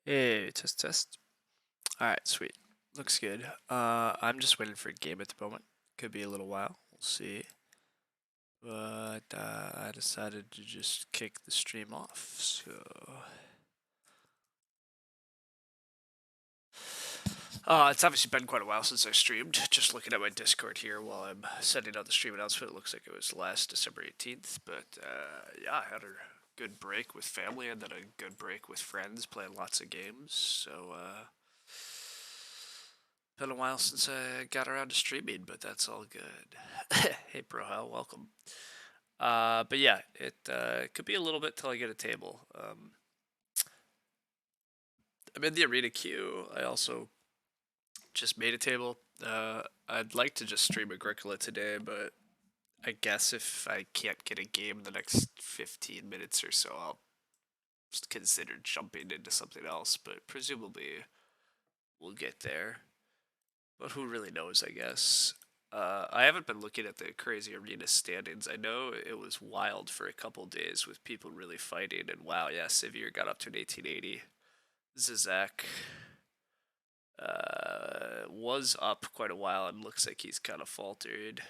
Hey, test test. All right, sweet. Looks good. I'm just waiting for a game at the moment. Could be a little while. We'll see. But I decided to just kick the stream off. So, it's obviously been quite a while since I streamed. Just looking at my Discord here while I'm sending out the stream announcement, it looks like it was last December 18th. But yeah, I had a good break with family and then a good break with friends, playing lots of games. So been a while since I got around to streaming, but that's all good. Hey, Brohel, welcome. But yeah, it could be a little bit till I get a table. I'm in the arena queue. I also just made a table. I'd like to just stream Agricola today, but I guess if I can't get a game in the next 15 minutes or so, I'll just consider jumping into something else. But presumably we'll get there. But who really knows, I guess. I haven't been looking at the crazy arena standings. I know it was wild for a couple days with people really fighting, and wow, yeah, Sivir got up to an 1880. Zizek was up quite a while and looks like he's kind of faltered.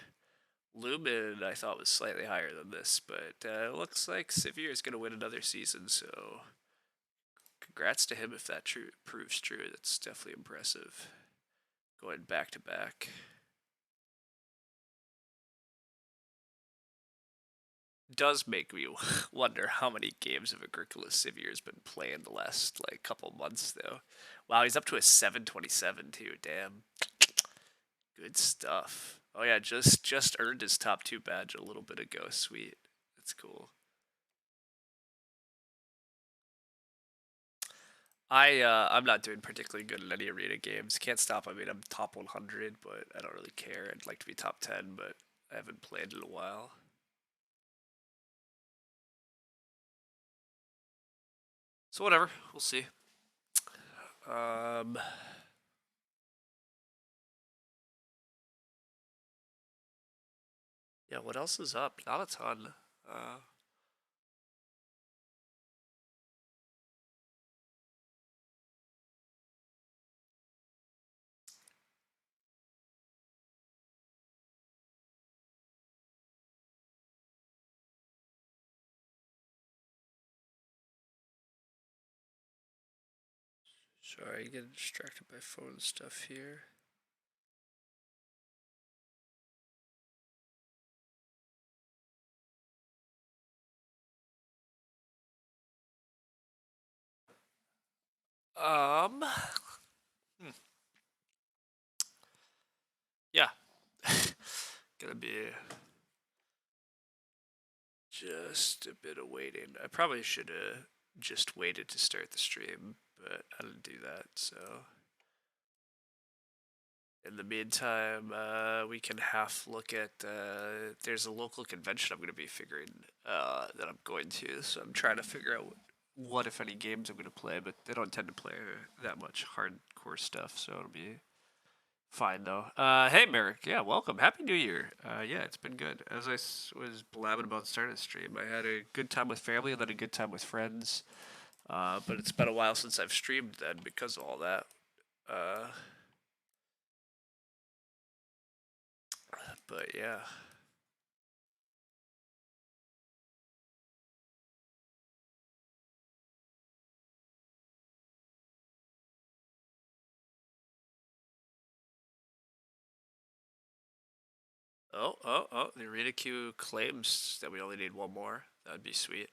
Lumen, I thought was slightly higher than this, but it looks like Sivir is going to win another season, so congrats to him if that proves true. That's definitely impressive. Going back to back. Does make me wonder how many games of Agricola Sivir has been playing the last like couple months though. Wow, he's up to a 727 too. Damn, good stuff. Oh yeah, just earned his top 2 badge a little bit ago. Sweet, that's cool. I'm not doing particularly good in any arena games. Can't stop. I mean, I'm top 100, but I don't really care. I'd like to be top 10, but I haven't played in a while. So whatever, we'll see. Um, yeah, what else is up? Not a ton. Sorry, getting distracted by phone stuff here. Um, hmm. Yeah, gonna be just a bit of waiting. I probably should have just waited to start the stream, but I didn't do that. So in the meantime, we can half look at. There's a local convention I'm gonna be figuring that I'm going to. So I'm trying to figure out what if any games I'm gonna play, but they don't tend to play that much hardcore stuff, so it'll be fine though. Hey Merrick, yeah, welcome. Happy New Year. Yeah, it's been good. As I was blabbing about starting the stream, I had a good time with family and then a good time with friends. But it's been a while since I've streamed then because of all that. Uh, but yeah. Oh, the arena queue claims that we only need one more. That'd be sweet.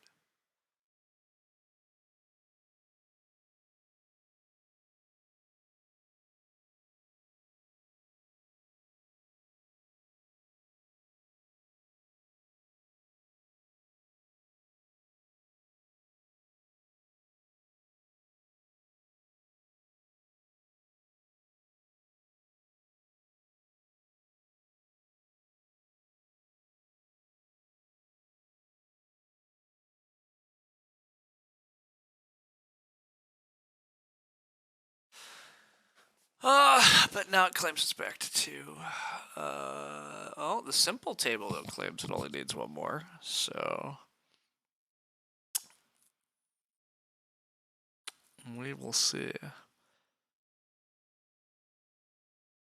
But now it claims it's back to 2. Oh, the simple table though claims it only needs one more. So We will see.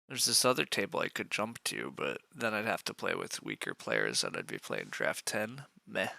There's this other table I could jump to, but then I'd have to play with weaker players and I'd be playing draft 10. Meh.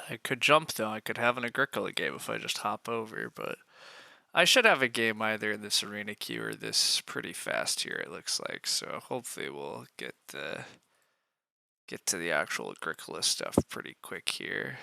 I could jump though. I could have an Agricola game if I just hop over, but I should have a game either in this arena queue or this pretty fast here, it looks like. So hopefully we'll get to the actual Agricola stuff pretty quick here.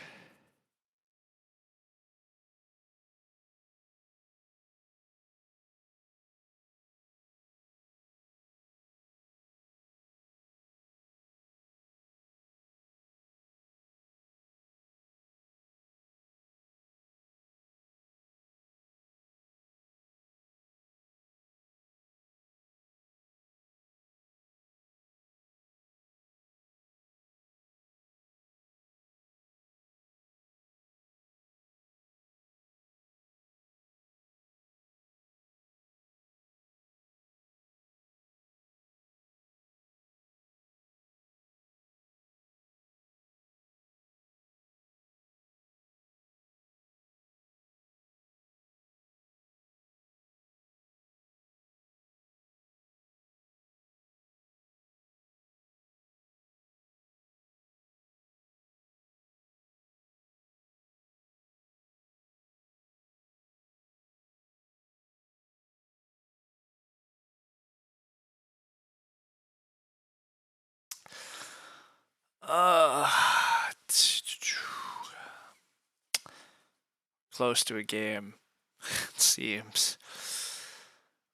Close to a game, it seems.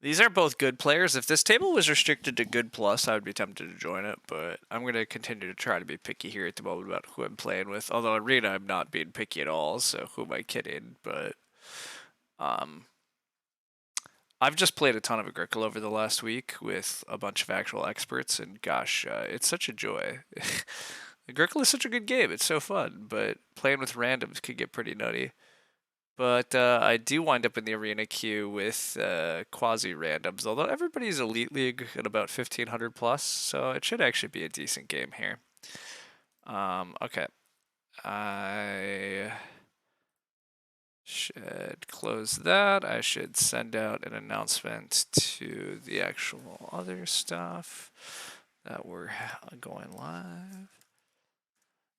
These are both good players. If this table was restricted to good plus, I would be tempted to join it, but I'm going to continue to try to be picky here at the moment about who I'm playing with. Although Arena, I'm not being picky at all, so who am I kidding? But I've just played a ton of Agricola over the last week with a bunch of actual experts, and gosh, it's such a joy. Agricola is such a good game. It's so fun, but playing with randoms could get pretty nutty. But I do wind up in the arena queue with quasi-randoms, although everybody's Elite League at about 1500 plus, so it should actually be a decent game here. Okay. I should close that. I should send out an announcement to the actual other stuff that we're going live.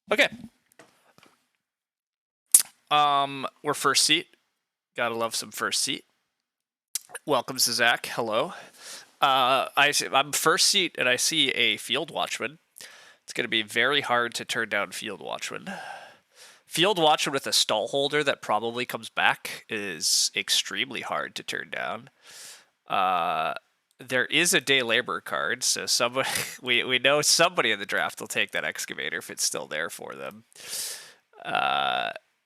Okay. We're first seat. Gotta love some first seat. Welcome to Zach. Hello. I'm first seat and I see a Field Watchman. It's going to be very hard to turn down Field Watchman. Field Watchman with a stall holder that probably comes back is extremely hard to turn down. There is a day labor card, so somebody we know somebody in the draft will take that excavator if it's still there for them.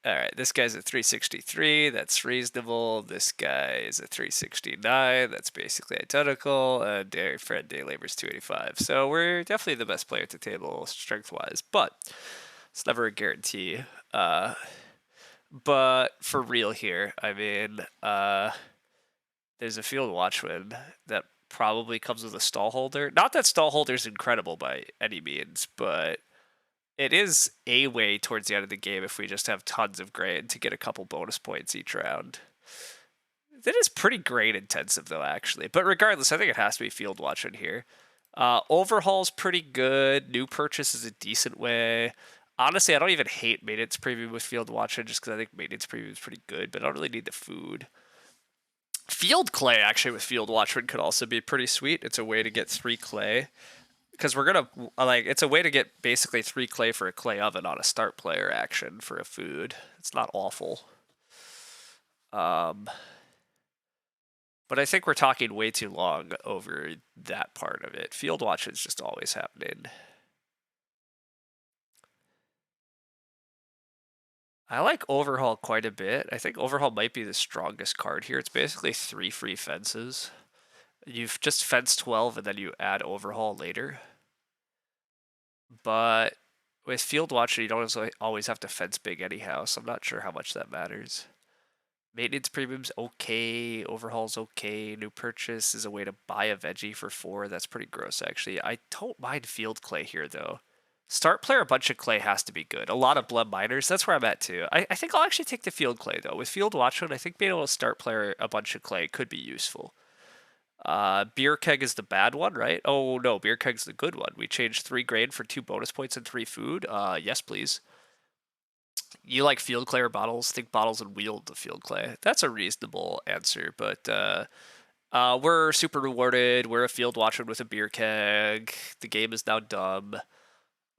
All right, this guy's at 363. That's reasonable. This guy is at 369. That's basically identical. Fred Day Labor's 285. So we're definitely the best player at the table strength-wise, but it's never a guarantee. But for real here, I mean, there's a Field Watchman that probably comes with a stall holder. Not that stall holder's incredible by any means, but it is a way towards the end of the game if we just have tons of grain to get a couple bonus points each round. That is pretty grain intensive though, actually. But regardless, I think it has to be Field Watchman here. Overhaul's pretty good. New purchase is a decent way. Honestly, I don't even hate maintenance premium with Field Watchman just because I think maintenance premium is pretty good, but I don't really need the food. Field clay actually with Field Watchman could also be pretty sweet. It's a way to get 3 clay because we're gonna like it's a way to get basically 3 clay for a clay oven on a start player action for a food. It's not awful. But I think we're talking way too long over that part of it. Field watch is just always happening. I like Overhaul quite a bit. I think Overhaul might be the strongest card here. It's basically 3 free fences. You've just fenced 12 and then you add Overhaul later. But with Field Watch, you don't always have to fence big anyhow, so I'm not sure how much that matters. Maintenance premium's okay, Overhaul's okay, new purchase is a way to buy a veggie for 4. That's pretty gross, actually. I don't mind Field Clay here, though. Start player a bunch of clay has to be good. A lot of blood miners, that's where I'm at too. I think I'll actually take the Field Clay, though. With Field Watchwood, I think being able to start player a bunch of clay could be useful. Beer Keg is the bad one, right? Oh no, Beer Keg's the good one. We changed 3 grain for 2 bonus points and 3 food. Yes, please. You like Field Clay or bottles? Think bottles and wield the Field Clay. That's a reasonable answer, but we're super rewarded. We're a Field Watchwood with a Beer Keg. The game is now dumb.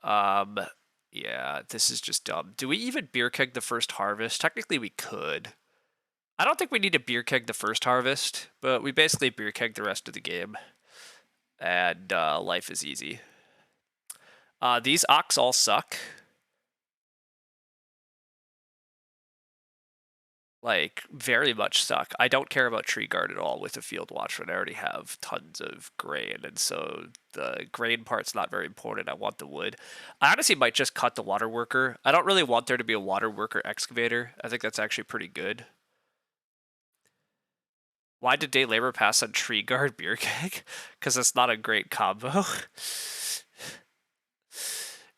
Yeah, this is just dumb. Do we even Beer Keg the first harvest? Technically, we could. I don't think we need to Beer Keg the first harvest, but we basically Beer Keg the rest of the game. And life is easy. These Ox all suck. Like, very much suck. I don't care about Tree Guard at all with a Field Watch when I already have tons of grain, and so the grain part's not very important. I want the wood. I honestly might just cut the Water Worker. I don't really want there to be a Water Worker Excavator. I think that's actually pretty good. Why did Day Labor pass on Tree Guard Beer Keg? Because it's not a great combo.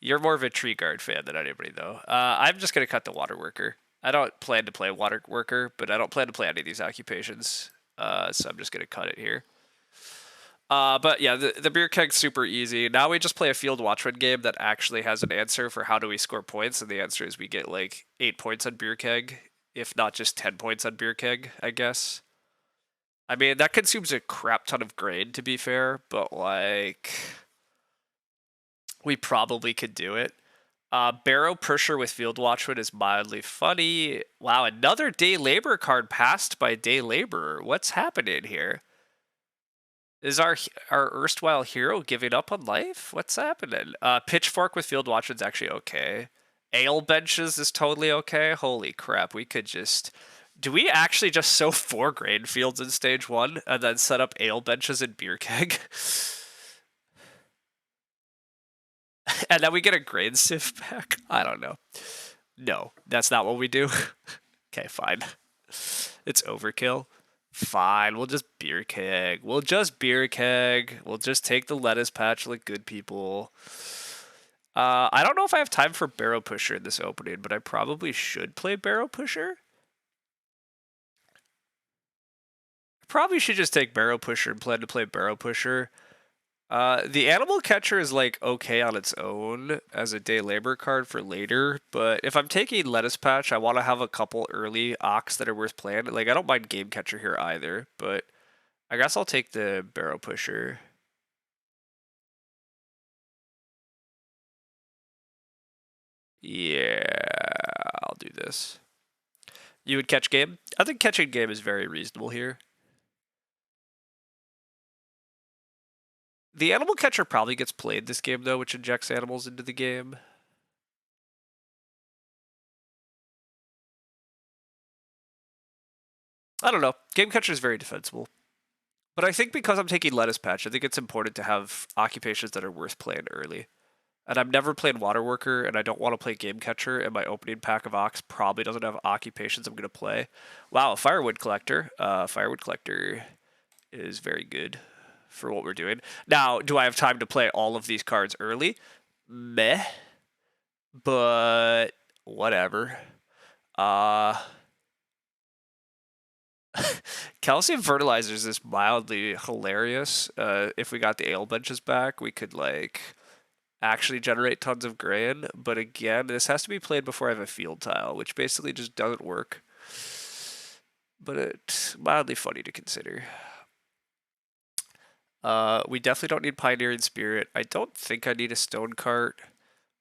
You're more of a Tree Guard fan than anybody, though. I'm just going to cut the Water Worker. I don't plan to play Water Worker, but I don't plan to play any of these occupations. So I'm just going to cut it here. But yeah, the Beer Keg's super easy. Now we just play a Field Watchman game that actually has an answer for how do we score points, and the answer is we get like 8 points on Beer Keg, if not just 10 points on Beer Keg, I guess. I mean, that consumes a crap ton of grain, to be fair, but like, we probably could do it. Barrow Pusher with Field Watchwood is mildly funny. Wow, another Day Labor card passed by Day Laborer. What's happening here? Is our erstwhile hero giving up on life? What's happening? Pitchfork with Field Watchwood's actually okay. Ale Benches is totally okay. Holy crap, we could just... Do we actually just sow 4 grain fields in stage 1 and then set up ale benches in Beer Keg? And then we get a grain sieve back? I don't know. No, that's not what we do. Okay, fine. It's overkill. Fine, we'll just Beer Keg. We'll just Beer Keg. We'll just take the lettuce patch like good people. I don't know if I have time for Barrow Pusher in this opening, but I probably should play Barrow Pusher. Probably should just take Barrow Pusher and plan to play Barrow Pusher. The Animal Catcher is like okay on its own as a Day Labor card for later, but if I'm taking Lettuce Patch, I want to have a couple early Ox that are worth playing. Like, I don't mind Game Catcher here either, but I guess I'll take the Barrow Pusher. Yeah, I'll do this. You would catch game? I think catching game is very reasonable here. The Animal Catcher probably gets played this game, though, which injects animals into the game. I don't know. Game Catcher is very defensible. But I think because I'm taking Lettuce Patch, I think it's important to have occupations that are worth playing early. And I'm never playing Water Worker, and I don't want to play Game Catcher, and my opening pack of Ox probably doesn't have occupations I'm going to play. Wow, Firewood Collector. Firewood Collector is very good for what we're doing. Now, do I have time to play all of these cards early? Meh. But whatever. Calcium fertilizers is mildly hilarious. If we got the ale benches back, we could like actually generate tons of grain. But again, this has to be played before I have a field tile, which basically just doesn't work. But it's mildly funny to consider. We definitely don't need Pioneering Spirit. I don't think I need a Stone Cart.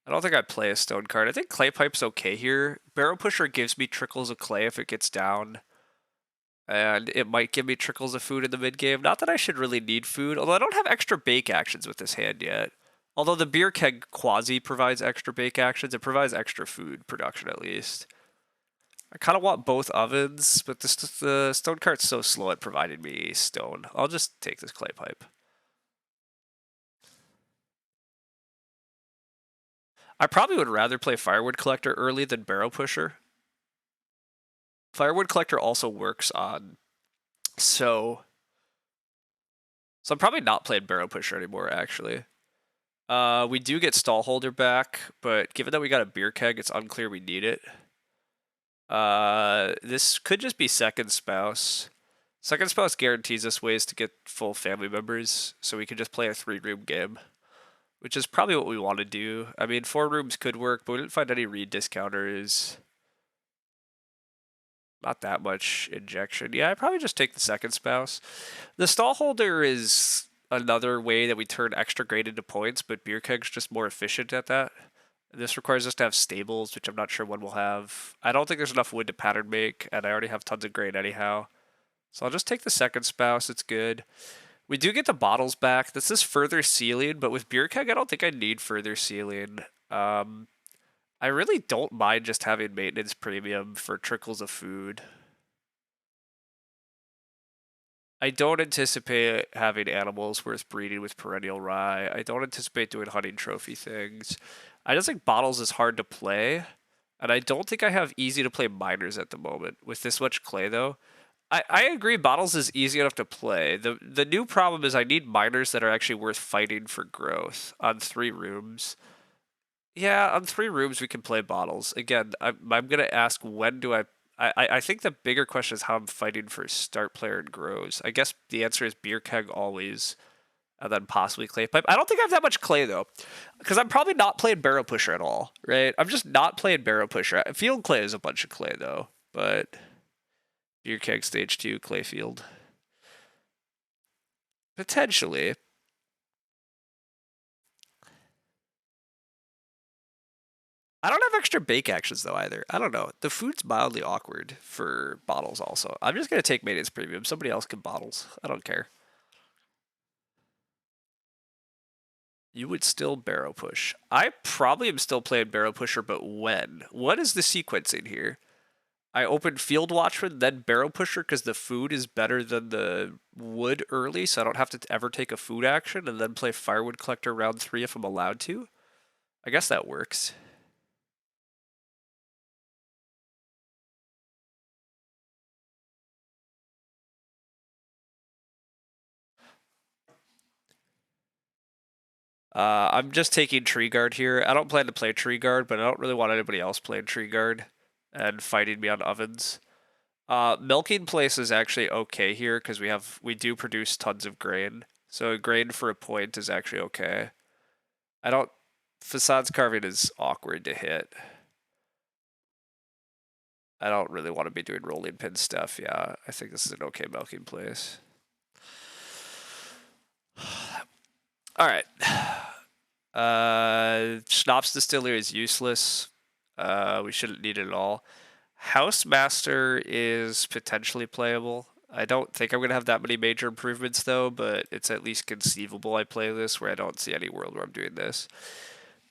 I don't think I play a Stone Cart. I think Clay Pipe's okay here. Barrel Pusher gives me trickles of clay if it gets down. And it might give me trickles of food in the mid game. Not that I should really need food, although I don't have extra bake actions with this hand yet. Although the beer keg quasi provides extra bake actions, it provides extra food production at least. I kind of want both ovens, but the stone cart's so slow at providing me stone. I'll just take this clay pipe. I probably would rather play firewood collector early than barrel pusher. Firewood collector also works on so I'm probably not playing barrel pusher anymore actually. We do get stall holder back, but given that we got a beer keg, it's unclear we need it. This could just be second spouse. Second spouse guarantees us ways to get full family members, so we could just play a 3-room game, which is probably what we want to do. I mean, 4 rooms could work, but we didn't find any read discounters. Not that much injection. Yeah, I'd probably just take the second spouse. The stall holder is another way that we turn extra grain into points, but beer keg's just more efficient at that. This requires us to have stables, which I'm not sure when we'll have. I don't think there's enough wood to pattern make, and I already have tons of grain anyhow. So I'll just take the second spouse. It's good. We do get the bottles back. This is further sealing, but with beer keg, I don't think I need further sealing. I really don't mind just having maintenance premium for trickles of food. I don't anticipate having animals worth breeding with perennial rye. I don't anticipate doing hunting trophy things. I just think bottles is hard to play, and I don't think I have easy to play miners at the moment with this much clay though. I agree bottles is easy enough to play. The new problem is I need miners that are actually worth fighting for growth on 3 rooms. Yeah, on 3 rooms we can play bottles. Again, I'm gonna ask when do I think the bigger question is how I'm fighting for start player and grows. I guess the answer is beer keg always, and then possibly clay pipe. I don't think I have that much clay though, because I'm probably not playing barrel pusher at all, right? I'm just not playing barrel pusher. Field clay is a bunch of clay though, but beer keg stage 2 clay field potentially. I don't have extra bake actions though either. I don't know. The food's mildly awkward for bottles also. I'm just gonna take maintenance premium. Somebody else can bottles. I don't care. You would still barrel push. I probably am still playing barrel pusher, but when? What is the sequencing here? I open field watchman, then barrel pusher because the food is better than the wood early, so I don't have to ever take a food action, and then play firewood collector round 3 if I'm allowed to. I guess that works. I'm just taking tree guard here. I don't plan to play tree guard, but I don't really want anybody else playing tree guard and fighting me on ovens. Milking place is actually okay here because we do produce tons of grain. So grain for a point is actually okay. I don't facades carving is awkward to hit. I don't really want to be doing rolling pin stuff. Yeah, I think this is an okay milking place. All right. Schnapps distiller is useless. We shouldn't need it at all. Housemaster is potentially playable. I don't think I'm going to have that many major improvements though, but it's at least conceivable I play this where I don't see any world where I'm doing this.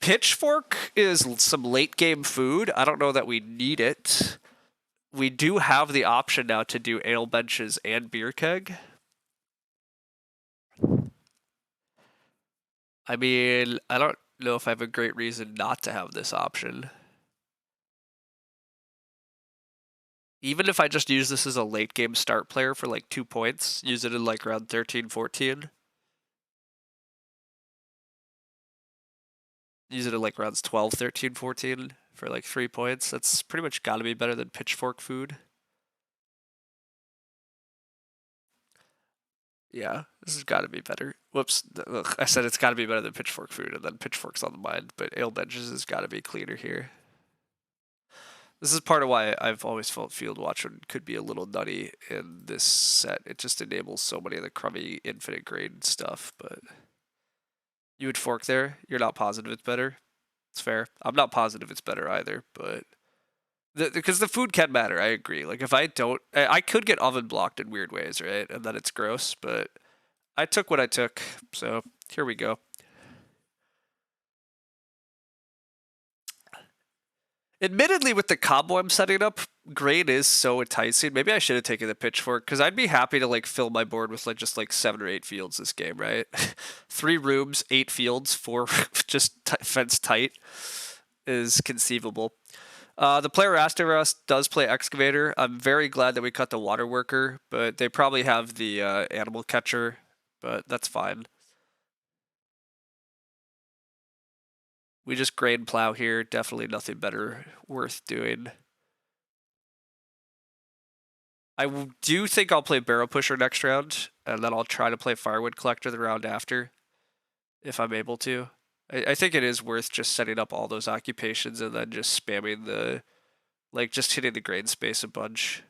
Pitchfork is some late game food. I don't know that we need it. We do have the option now to do ale benches and beer keg. I mean, I don't know if I have a great reason not to have this option. Even if I just use this as a late game start player for like 2 points, use it in like round 13, 14. Use it in like rounds 12, 13, 14 for like 3 points. That's pretty much gotta be better than pitchfork food. Yeah, this has gotta be better. Whoops, ugh, I said it's gotta be better than pitchfork food, and then pitchfork's on the mind, but ale benches has gotta be cleaner here. This is part of why I've always felt field watching could be a little nutty in this set. It just enables so many of the crummy infinite grain stuff, but you would fork there. You're not positive it's better. It's fair. I'm not positive it's better either, but because the food can matter. I agree. Like if I don't, I could get oven blocked in weird ways, right? And then it's gross, but I took what I took, so here we go. Admittedly, with the combo I'm setting up, grain is so enticing. Maybe I should have taken the pitchfork, because I'd be happy to like fill my board with like just like 7 or 8 fields this game, right? 3 rooms, 8 fields, 4 just fence tight is conceivable. The player after us does play excavator. I'm very glad that we cut the water worker, but they probably have the animal catcher, but that's fine. We just grain plow here. Definitely nothing better worth doing. I do think I'll play barrel pusher next round, and then I'll try to play firewood collector the round after, if I'm able to. I think it is worth just setting up all those occupations and then just spamming the, like just hitting the grain space a bunch.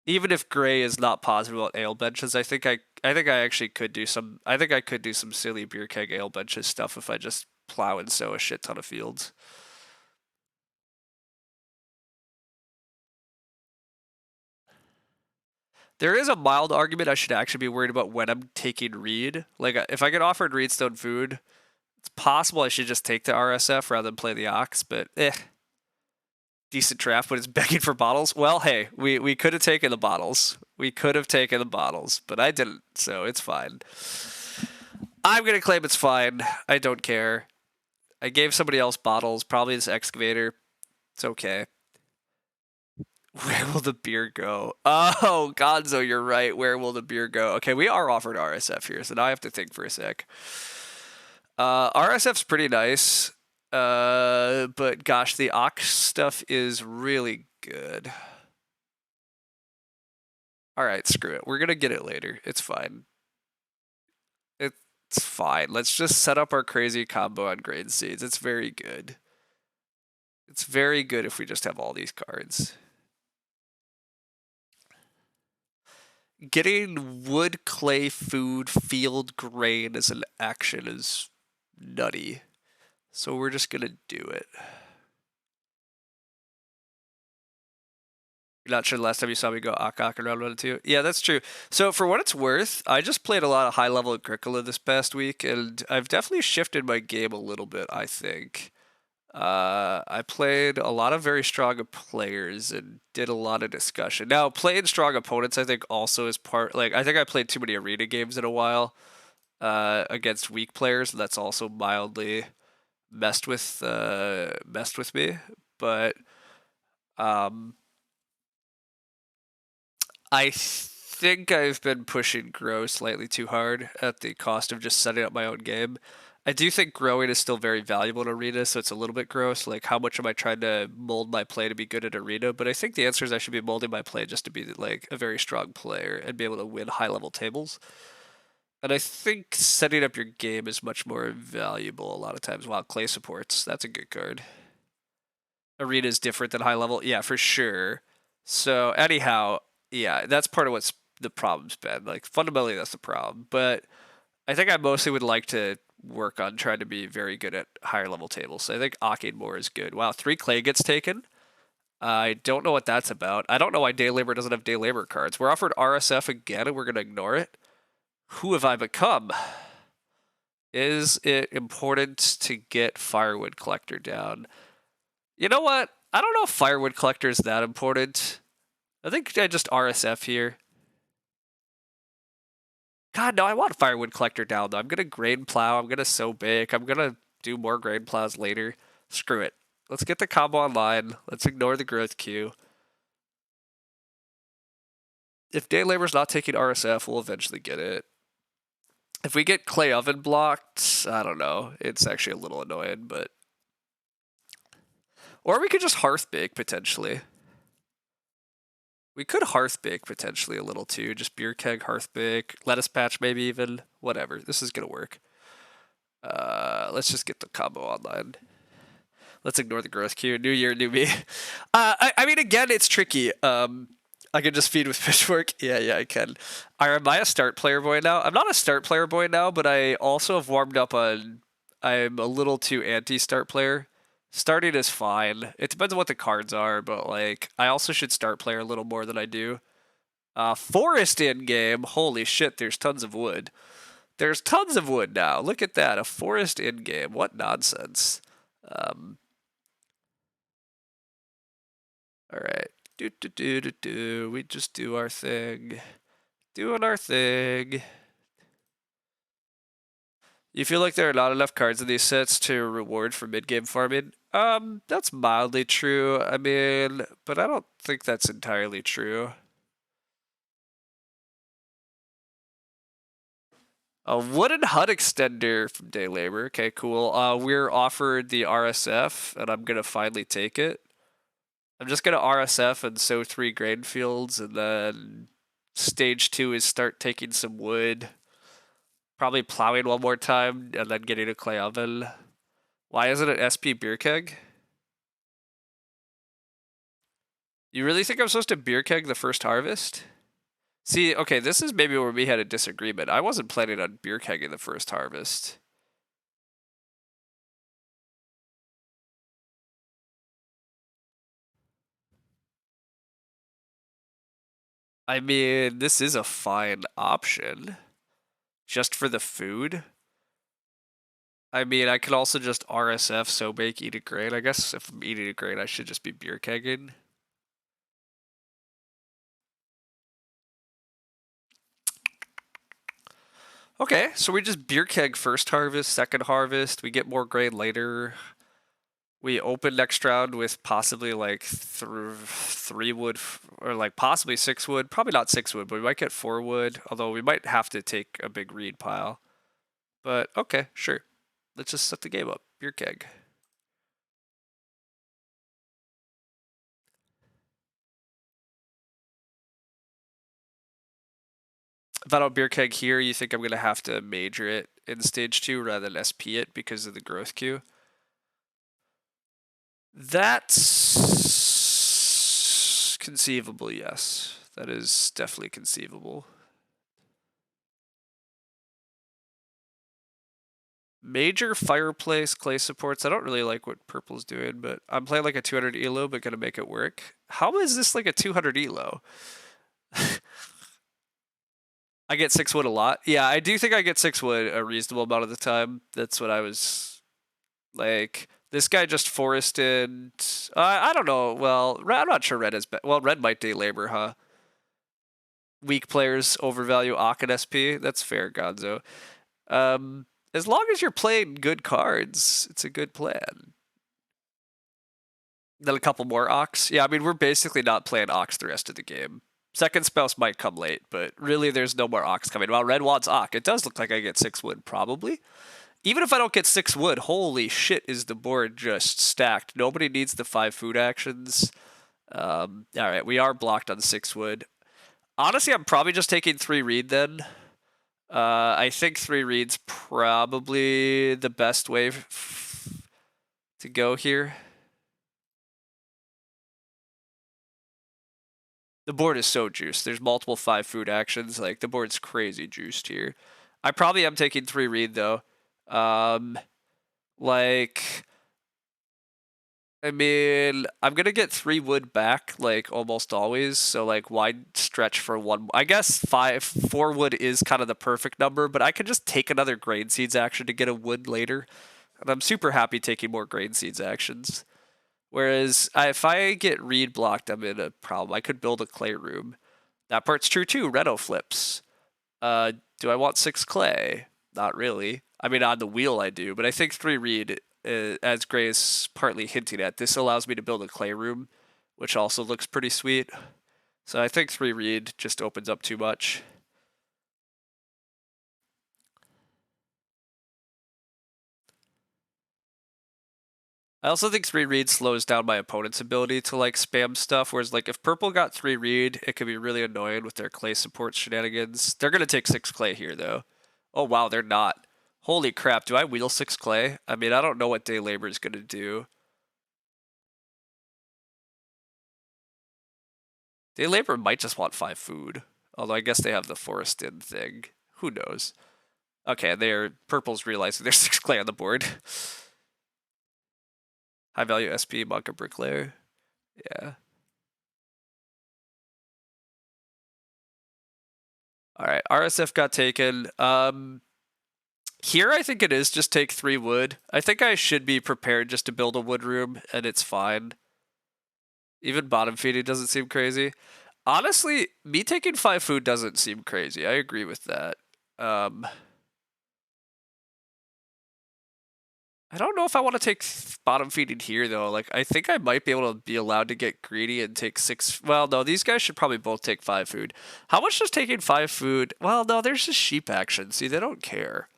Even if Gray is not positive about ale benches, I think I actually could do some. I think I could do some silly beer keg ale benches stuff if I just plow and sow a shit ton of fields. There is a mild argument I should actually be worried about when I'm taking reed. Like if I get offered reedstone food, it's possible I should just take the RSF rather than play the ox. But decent draft, but it's begging for bottles. Well, hey, we could have taken the bottles. We could have taken the bottles, but I didn't, so it's fine. I'm gonna claim it's fine. I don't care. I gave somebody else bottles, probably this excavator. It's okay. Where will the beer go? Oh, Gonzo, you're right. Where will the beer go? Okay, we are offered RSF here, so now I have to think for a sec. RSF's pretty nice, but gosh, the Ox stuff is really good. All right, screw it. We're gonna get it later. It's fine. It's fine. Let's just set up our crazy combo on grain seeds. It's very good. It's very good if we just have all these cards. Getting wood, clay, food, field, grain as an action is nutty. So we're just gonna do it. You're not sure the last time you saw me go Ak in round 1 and 2? Yeah, that's true. So for what it's worth, I just played a lot of high-level Agricola this past week, and I've definitely shifted my game a little bit, I think. I played a lot of very strong players and did a lot of discussion. Now, playing strong opponents, I think, also is part. Like, I think I played too many arena games in a while against weak players, and that's also mildly messed with me. But I think I've been pushing grow slightly too hard at the cost of just setting up my own game. I do think growing is still very valuable in arena, so it's a little bit gross. Like, how much am I trying to mold my play to be good at arena? But I think the answer is I should be molding my play just to be like a very strong player and be able to win high level tables. And I think setting up your game is much more valuable a lot of times. While clay supports, that's a good card. Arena is different than high level, yeah, for sure. So anyhow, yeah, that's part of what's the problem's been. Like fundamentally, that's the problem. But I think I mostly would like to work on trying to be very good at higher level tables. So I think Arcade more is good. Wow, 3 clay gets taken. I don't know what that's about. I don't know why Day Labor doesn't have Day Labor cards. We're offered RSF again and we're going to ignore it. Who have I become? Is it important to get Firewood Collector down? You know what? I don't know if Firewood Collector is that important. I think I just RSF here. God, no, I want Firewood Collector down, though. I'm going to grain plow. I'm going to sow bake. I'm going to do more grain plows later. Screw it. Let's get the combo online. Let's ignore the growth queue. If Day Labor's not taking RSF, we'll eventually get it. If we get Clay Oven blocked, I don't know. It's actually a little annoying, but... Or we could just Hearth Bake, potentially. We could Hearth Bake, potentially, a little, too. Just Beer Keg, Hearth Bake, Lettuce Patch, maybe even. Whatever. This is gonna work. Let's just get the combo online. Let's ignore the growth queue. New year, new me. I mean, again, it's tricky. I can just feed with pitchfork. Yeah, I can. Am I a start player boy now? I'm not a start player boy now, but I also have warmed up on. I'm a little too anti-start player. Starting is fine. It depends on what the cards are, but like I also should start player a little more than I do. Forest in game. Holy shit! There's tons of wood. There's tons of wood now. Look at that. A forest in game. What nonsense. All right. Do. We just do our thing. Doing our thing. You feel like there are not enough cards in these sets to reward for mid-game farming? That's mildly true. I mean, but I don't think that's entirely true. A wooden hut extender from Day Labor. Okay, cool. We're offered the RSF, and I'm gonna finally take it. I'm just gonna RSF and sow 3 grain fields, and then stage 2 is start taking some wood. Probably plowing one more time, and then getting a clay oven. Why isn't it SP beer keg? You really think I'm supposed to beer keg the first harvest? See, okay, this is maybe where we had a disagreement. I wasn't planning on beer kegging the first harvest. I mean, this is a fine option. Just for the food? I mean, I could also just RSF, so bake, eat a grain. I guess if I'm eating a grain, I should just be beer kegging. Okay, so we just beer keg first harvest, second harvest. We get more grain later. We open next round with possibly like 3 wood, or like possibly 6 wood. Probably not 6 wood, but we might get 4 wood. Although we might have to take a big reed pile. But okay, sure. Let's just set the game up. Beer keg. If I don't beer keg here, you think I'm going to have to major it in stage 2 rather than SP it because of the growth queue? That's conceivable, yes. That is definitely conceivable. Major fireplace clay supports. I don't really like what purple's doing, but I'm playing like a 200 elo, but gonna make it work. How is this like a 200 elo? I get 6 wood a lot. Yeah, I do think I get 6 wood a reasonable amount of the time. That's what I was like. This guy just forested. I don't know. Well, I'm not sure red is. Well, red might day labor, huh? Weak players overvalue Ak and SP. That's fair, Gonzo. As long as you're playing good cards, it's a good plan. Then a couple more Ox. Yeah, I mean, we're basically not playing Ox the rest of the game. Second spouse might come late, but really there's no more Ox coming. Well, red wants Ox. It does look like I get 6 wood, probably. Even if I don't get 6 wood, holy shit is the board just stacked. Nobody needs the 5 food actions. Alright, we are blocked on 6 wood. Honestly, I'm probably just taking 3 reed then. I think 3 reed's probably the best way to go here. The board is so juiced. There's multiple 5 food actions. Like, the board's crazy juiced here. I probably am taking 3 reed, though. Like, I mean, I'm gonna get 3 wood back, like, almost always. So, like, wide stretch for 1. I guess 4 wood is kind of the perfect number, but I could just take another grain seeds action to get a wood later. And I'm super happy taking more grain seeds actions. Whereas if I get reed blocked, I'm in a problem. I could build a clay room. That part's true too. Reno flips. Do I want 6 clay? Not really. I mean, on the wheel I do, but I think 3 reed, as Gray is partly hinting at, this allows me to build a clay room, which also looks pretty sweet. So I think 3 reed just opens up too much. I also think 3 reed slows down my opponent's ability to like spam stuff, whereas like if purple got 3 reed, it could be really annoying with their clay support shenanigans. They're gonna take 6 clay here though. Oh wow, they're not. Holy crap, do I wheel 6 clay? I mean, I don't know what day labor is gonna do. Day labor might just want 5 food. Although I guess they have the forest in thing. Who knows? Okay, purple's realizing there's 6 clay on the board. High value SP, Monka Bricklayer. Yeah. Alright, RSF got taken. Here I think it is just take 3 wood. I think I should be prepared just to build a wood room, and it's fine. Even bottom feeding doesn't seem crazy. Honestly, me taking 5 food doesn't seem crazy. I agree with that. I don't know if I want to take bottom feeding here, though. Like, I think I might be able to be allowed to get greedy and take 6. Well, no, these guys should probably both take 5 food. How much does taking 5 food? Well, no, there's just sheep action. See, they don't care.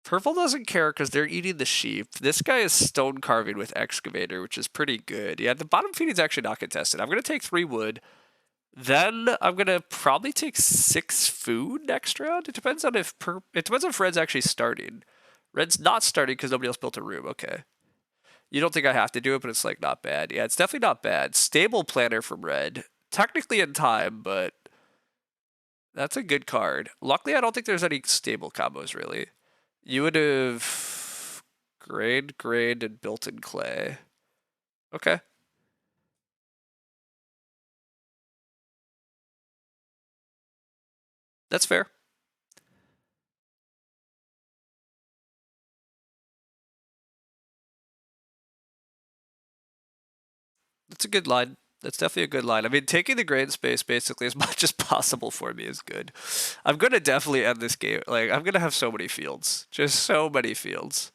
Purple doesn't care because they're eating the sheep. This guy is stone carving with excavator, which is pretty good. Yeah, the bottom feeding is actually not contested. I'm going to take 3 wood. Then I'm going to probably take 6 food next round. It depends on if Red's actually starting. Red's not starting because nobody else built a room. Okay. You don't think I have to do it, but it's like not bad. Yeah, it's definitely not bad. Stable planner from Red. Technically in time, but that's a good card. Luckily, I don't think there's any stable combos really. You would have grained, and built in clay. Okay. That's fair. That's a good line. That's definitely a good line. I mean, taking the grain space basically as much as possible for me is good. I'm going to definitely end this game. Like, I'm going to have so many fields. Just so many fields.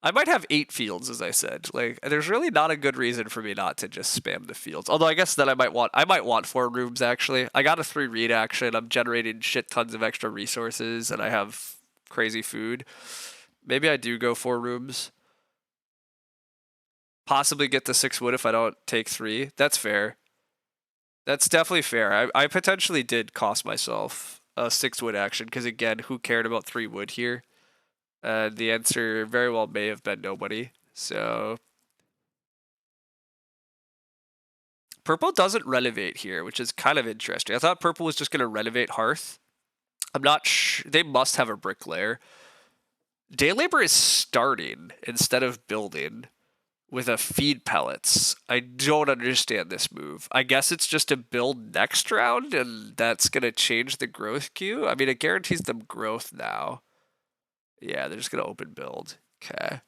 I might have 8 fields, as I said. Like, there's really not a good reason for me not to just spam the fields. Although I guess that I might want 4 rooms actually. I got a 3 read action. I'm generating shit tons of extra resources, and I have crazy food. Maybe I do go 4 rooms. Possibly get the 6 wood if I don't take 3. That's fair. That's definitely fair. I potentially did cost myself a 6 wood action because again, who cared about 3 wood here? The answer very well may have been nobody. So purple doesn't renovate here, which is kind of interesting. I thought purple was just going to renovate hearth. I'm not sure. They must have a bricklayer. Day labor is starting instead of building with a feed pellets. I don't understand this move. I guess it's just to build next round, and that's going to change the growth queue. I mean, it guarantees them growth now. Yeah, they're just going to open build. Okay.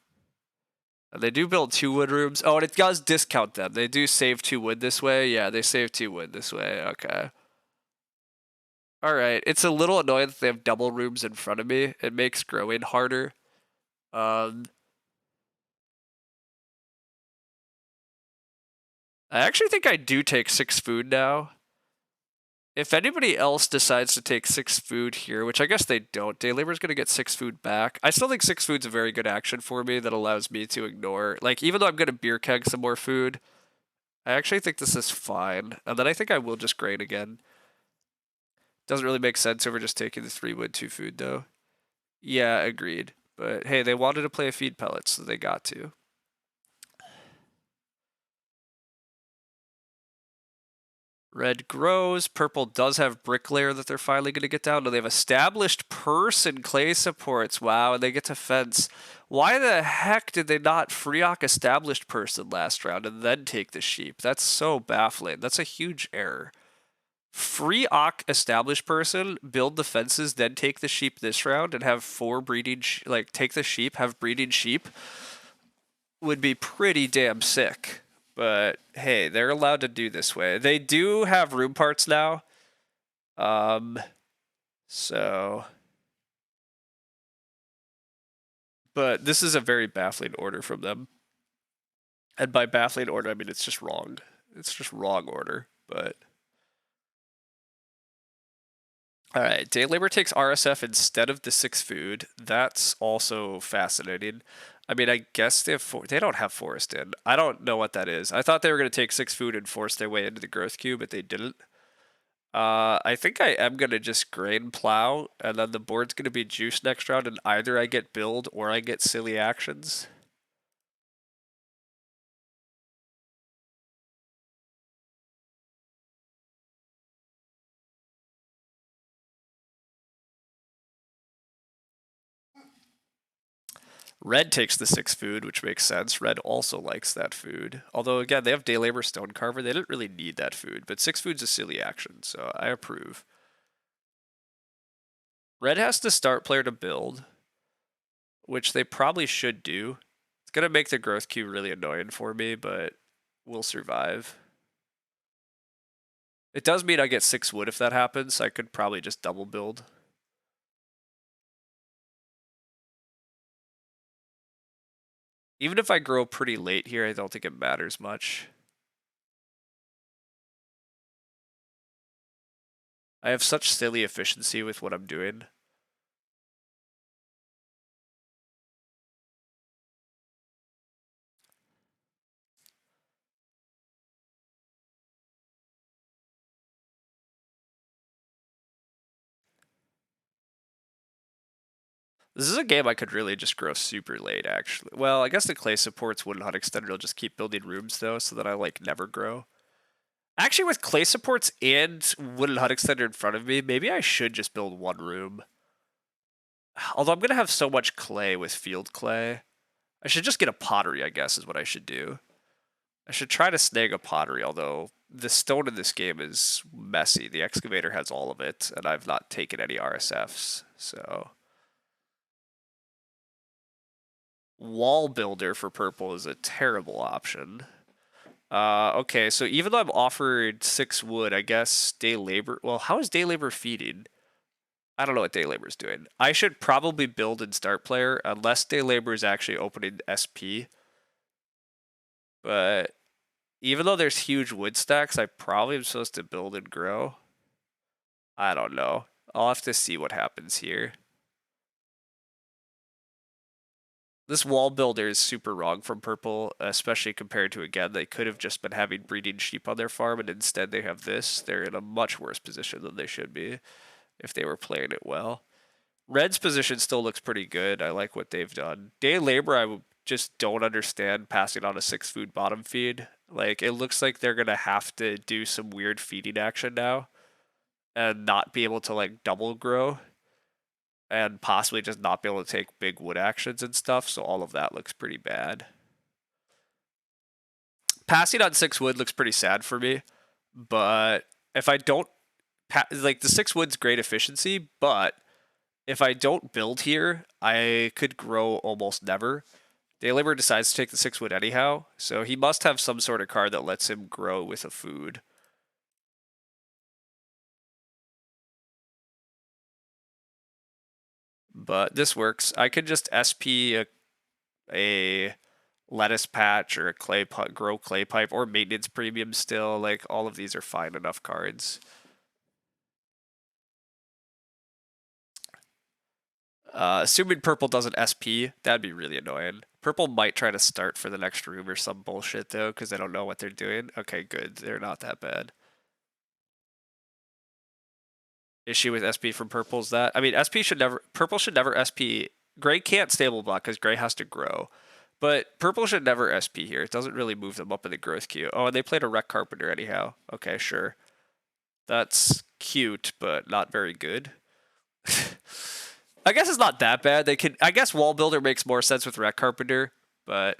And they do build 2 wood rooms. Oh, and it does discount them. They do save 2 wood this way. Yeah, they save 2 wood this way. Okay. Alright, it's a little annoying that they have double rooms in front of me. It makes growing harder. I actually think I do take 6 food now. If anybody else decides to take 6 food here, which I guess they don't, day labor's going to get 6 food back. I still think 6 food's a very good action for me that allows me to ignore. Like, even though I'm going to beer keg some more food, I actually think this is fine. And then I think I will just grain again. Doesn't really make sense over just taking the 3 wood 2 food, though. Yeah, agreed. But hey, they wanted to play a feed pellet, so they got to. Red grows. Purple does have bricklayer that they're finally going to get down. No, they have established person clay supports. Wow, and they get to fence. Why the heck did they not freeock established person last round and then take the sheep? That's so baffling. That's a huge error. Freeock established person, build the fences, then take the sheep this round and have 4 breeding, take the sheep, have breeding sheep would be pretty damn sick. But hey, they're allowed to do this way. They do have room parts now. So but this is a very baffling order from them. And by baffling order, I mean it's just wrong. It's just wrong order, but all right, day labor takes RSF instead of the 6 food. That's also fascinating. I mean, I guess they don't have forest in. I don't know what that is. I thought they were going to take 6 food and force their way into the growth queue, but they didn't. I think I am going to just grain plow, and then the board's going to be juice next round, and either I get build or I get silly actions. Red takes the 6 food, which makes sense. Red also likes that food. Although, again, they have Day Labor, Stone Carver. They didn't really need that food, but 6 food's a silly action, so I approve. Red has to start player to build, which they probably should do. It's going to make the growth queue really annoying for me, but we'll survive. It does mean I get 6 wood if that happens, so I could probably just double build. Even if I grow pretty late here, I don't think it matters much. I have such silly efficiency with what I'm doing. This is a game I could really just grow super late, actually. Well, I guess the clay supports Wooden Hut Extender will just keep building rooms, though, so that I, like, never grow. Actually, with clay supports and Wooden Hut Extender in front of me, maybe I should just build one room. Although I'm going to have so much clay with field clay. I should just get a pottery, I guess, is what I should do. I should try to snag a pottery, although the stone in this game is messy. The excavator has all of it, and I've not taken any RSFs, so... Wall builder for purple is a terrible option. Okay, so even though I'm offered 6 wood, I guess day labor... Well, how is day labor feeding? I don't know what day labor is doing. I should probably build in start player, unless day labor is actually opening SP. But even though there's huge wood stacks, I probably am supposed to build and grow. I don't know. I'll have to see what happens here. This wall builder is super wrong from purple, especially compared to, again, they could have just been having breeding sheep on their farm, and instead they have this. They're in a much worse position than they should be if they were playing it well. Red's position still looks pretty good. I like what they've done. Day labor, I just don't understand passing on a 6 food bottom feed. Like, it looks like they're going to have to do some weird feeding action now and not be able to, like, double grow and possibly just not be able to take big wood actions and stuff, so all of that looks pretty bad. Passing on 6 wood looks pretty sad for me, but if I don't... Like, the 6 wood's great efficiency, but if I don't build here, I could grow almost never. Day Labor decides to take the 6 wood anyhow, so he must have some sort of card that lets him grow with a food. But this works. I could just SP a lettuce patch or a grow clay pipe or maintenance premium still. Like, all of these are fine enough cards. Assuming purple doesn't SP, that'd be really annoying. Purple might try to start for the next room or some bullshit, though, because they don't know what they're doing. Okay, good. They're not that bad. Issue with SP from purple is that... I mean, purple should never SP... Gray can't stable block because gray has to grow. But purple should never SP here. It doesn't really move them up in the growth queue. Oh, and they played a Wreck Carpenter anyhow. Okay, sure. That's cute, but not very good. I guess it's not that bad. I guess Wall Builder makes more sense with Wreck Carpenter, but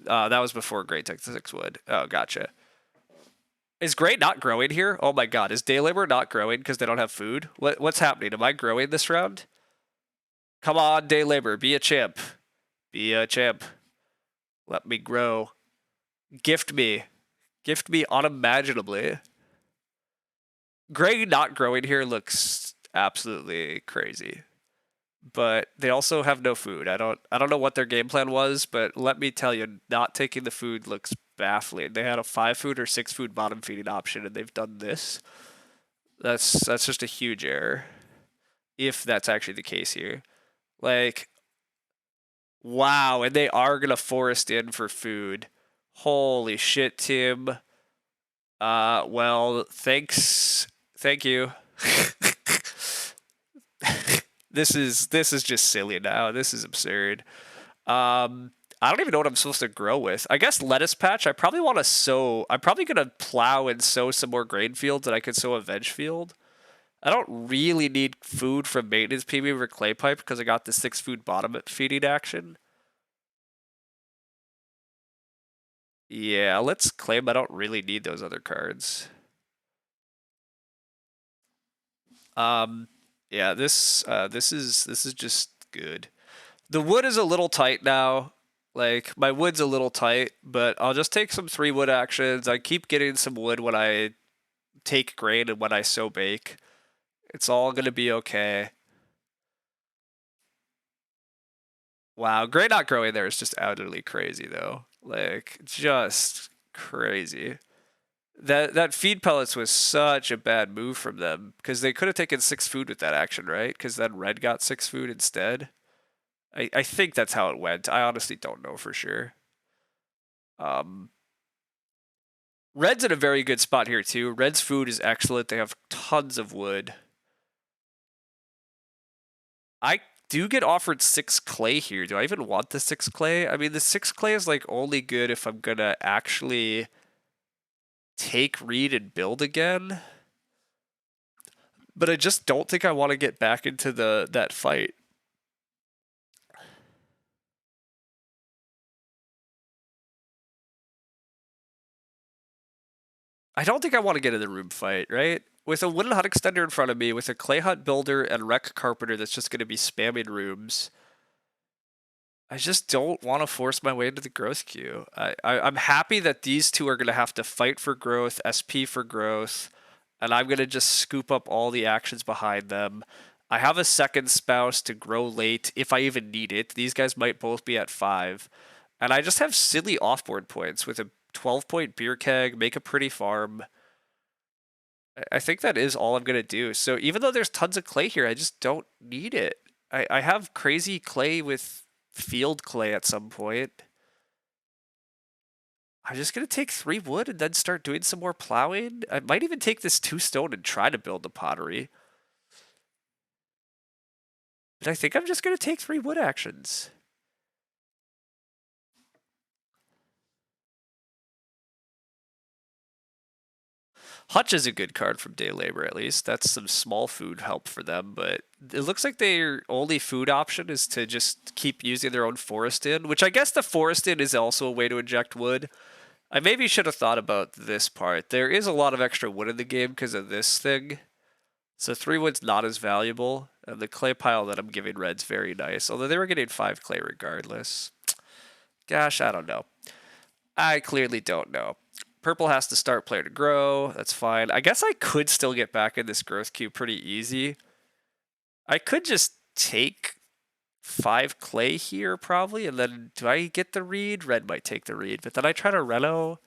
that was before Gray took the 6 wood. Oh, gotcha. Is Gray not growing here? Oh my god, is Day Labor not growing because they don't have food? What's happening? Am I growing this round? Come on, Day Labor, be a champ. Be a champ. Let me grow. Gift me. Gift me unimaginably. Gray not growing here looks absolutely crazy. But they also have no food. I don't know what their game plan was, but let me tell you, not taking the food looks baffling. They had a 5 food or 6 food bottom feeding option, and they've done this. That's just a huge error, if that's actually the case here. Like, wow, and they are gonna forest in for food. Holy shit, Tim. Well, thanks. Thank you. This is just silly now. This is absurd. I don't even know what I'm supposed to grow with. I guess lettuce patch. I probably want to sow. I'm probably gonna plow and sow some more grain fields, and I could sow a veg field. I don't really need food from maintenance premium or clay pipe because I got the 6 food bottom feeding action. Yeah, let's claim I don't really need those other cards. Um, yeah, this is just good. The wood is a little tight now. Like my wood's a little tight, but I'll just take some 3 wood actions. I keep getting some wood when I take grain and when I sow bake. It's all gonna be okay. Wow, grain not growing there is just utterly crazy though. Like just crazy. That feed pellets was such a bad move from them because they could have taken 6 food with that action, right? Because then red got 6 food instead. I think that's how it went. I honestly don't know for sure. Um, Red's in a very good spot here too. Red's food is excellent. They have tons of wood. I do get offered 6 clay here. Do I even want the 6 clay? I mean, the 6 clay is like only good if I'm gonna actually take read and build again. But I just don't think I want to get back into that fight. I don't think I want to get in the room fight, right? With a wooden hut extender in front of me, with a clay hut builder and wreck carpenter that's just going to be spamming rooms, I just don't want to force my way into the growth queue. I'm happy that these two are going to have to fight for growth, SP for growth, and I'm going to just scoop up all the actions behind them. I have a second spouse to grow late if I even need it. These guys might both be at 5. And I just have silly offboard points with a 12-point beer keg, make a pretty farm. I think that is all I'm going to do. So even though there's tons of clay here, I just don't need it. I have crazy clay with field clay at some point. I'm just going to take 3 wood and then start doing some more plowing. I might even take this 2 stone and try to build the pottery. But I think I'm just going to take 3 wood actions. Hutch is a good card from Day Labor, at least. That's some small food help for them, but it looks like their only food option is to just keep using their own forest in, which I guess the forest in is also a way to inject wood. I maybe should have thought about this part. There is a lot of extra wood in the game because of this thing. So 3 wood's not as valuable, and the clay pile that I'm giving red's very nice, although they were getting 5 clay regardless. Gosh, I don't know. I clearly don't know. Purple has to start player to grow. That's fine. I guess I could still get back in this growth queue pretty easy. I could just take 5 clay here probably, and then do I get the read? Red might take the read, but then I try to reno.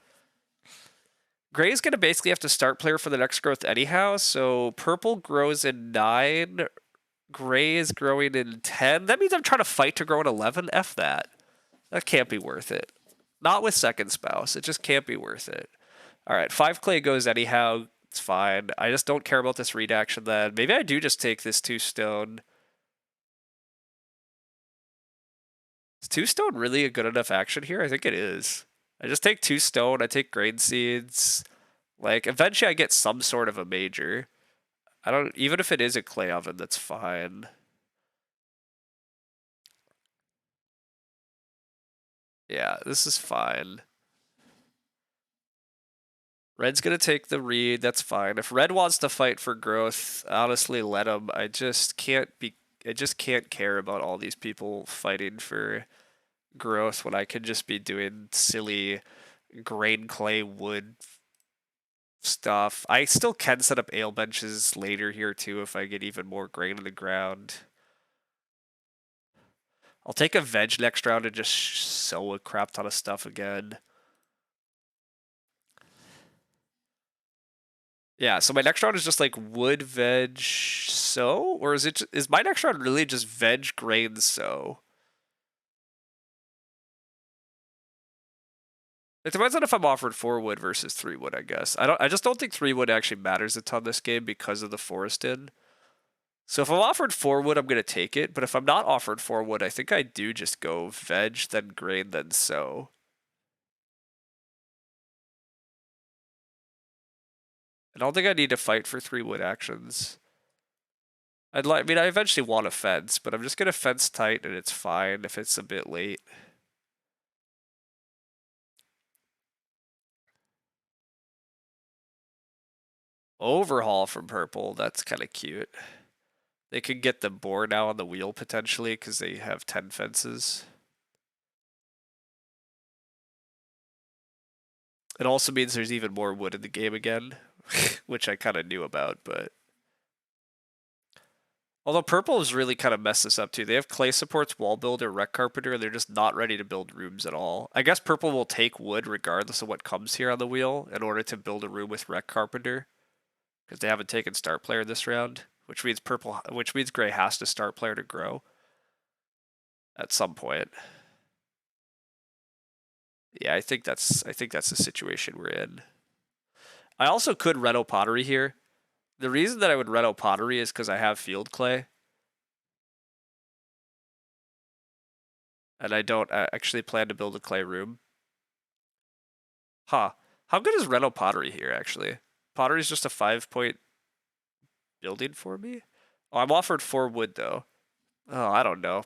Gray is going to basically have to start player for the next growth anyhow, so purple grows in 9. Gray is growing in 10. That means I'm trying to fight to grow in 11. F that. That can't be worth it. Not with second spouse. It just can't be worth it. All right, 5 clay goes anyhow. It's fine. I just don't care about this read action then. Maybe I do just take this 2 stone. Is 2 stone really a good enough action here? I think it is. I just take 2 stone. I take grain seeds. Like, eventually I get some sort of a major. I don't, even if it is a clay oven, that's fine. Yeah, this is fine. Red's gonna take the read, that's fine. If red wants to fight for growth, honestly let him. I just can't care about all these people fighting for growth when I could just be doing silly grain clay wood stuff. I still can set up ale benches later here too if I get even more grain in the ground. I'll take a veg next round and just sow a crap ton of stuff again. Yeah, so my next round is just like wood, veg, sow? Or is my next round really just veg, grain, sow? It depends on if I'm offered 4 wood versus 3 wood, I guess. I just don't think 3 wood actually matters a ton this game because of the forest in. So if I'm offered 4 wood, I'm gonna take it. But if I'm not offered 4 wood, I think I do just go veg, then grain, then sow. I don't think I need to fight for 3 wood actions. I mean, I eventually want a fence, but I'm just gonna fence tight, and it's fine if it's a bit late. Overhaul from purple. That's kind of cute. They could get the boar now on the wheel potentially because they have 10 fences. It also means there's even more wood in the game again, which I kind of knew about, but... Although purple has really kind of messed this up too. They have clay supports, wall builder, wreck carpenter, and they're just not ready to build rooms at all. I guess purple will take wood regardless of what comes here on the wheel in order to build a room with wreck carpenter. Because they haven't taken start player this round, which means gray has to start player to grow at some point. Yeah, I think that's the situation we're in. I also could reno pottery here. The reason that I would reno pottery is because I have field clay. And I don't actually plan to build a clay room. Huh. How good is reno pottery here, actually? Pottery is just a 5-point building for me? Oh, I'm offered 4 wood, though. Oh, I don't know.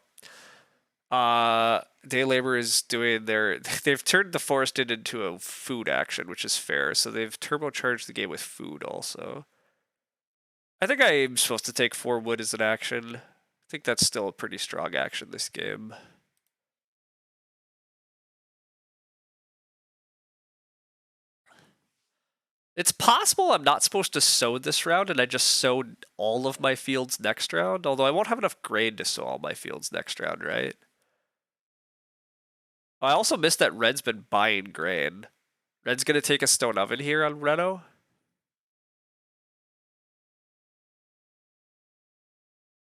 Day labor is doing their... They've turned the forested into a food action, which is fair. So they've turbocharged the game with food also. I think I'm supposed to take 4 wood as an action. I think that's still a pretty strong action this game. It's possible I'm not supposed to sow this round and I just sowed all of my fields next round, although I won't have enough grain to sow all my fields next round, right? I also missed that Red's been buying grain. Red's gonna take a stone oven here on Reno.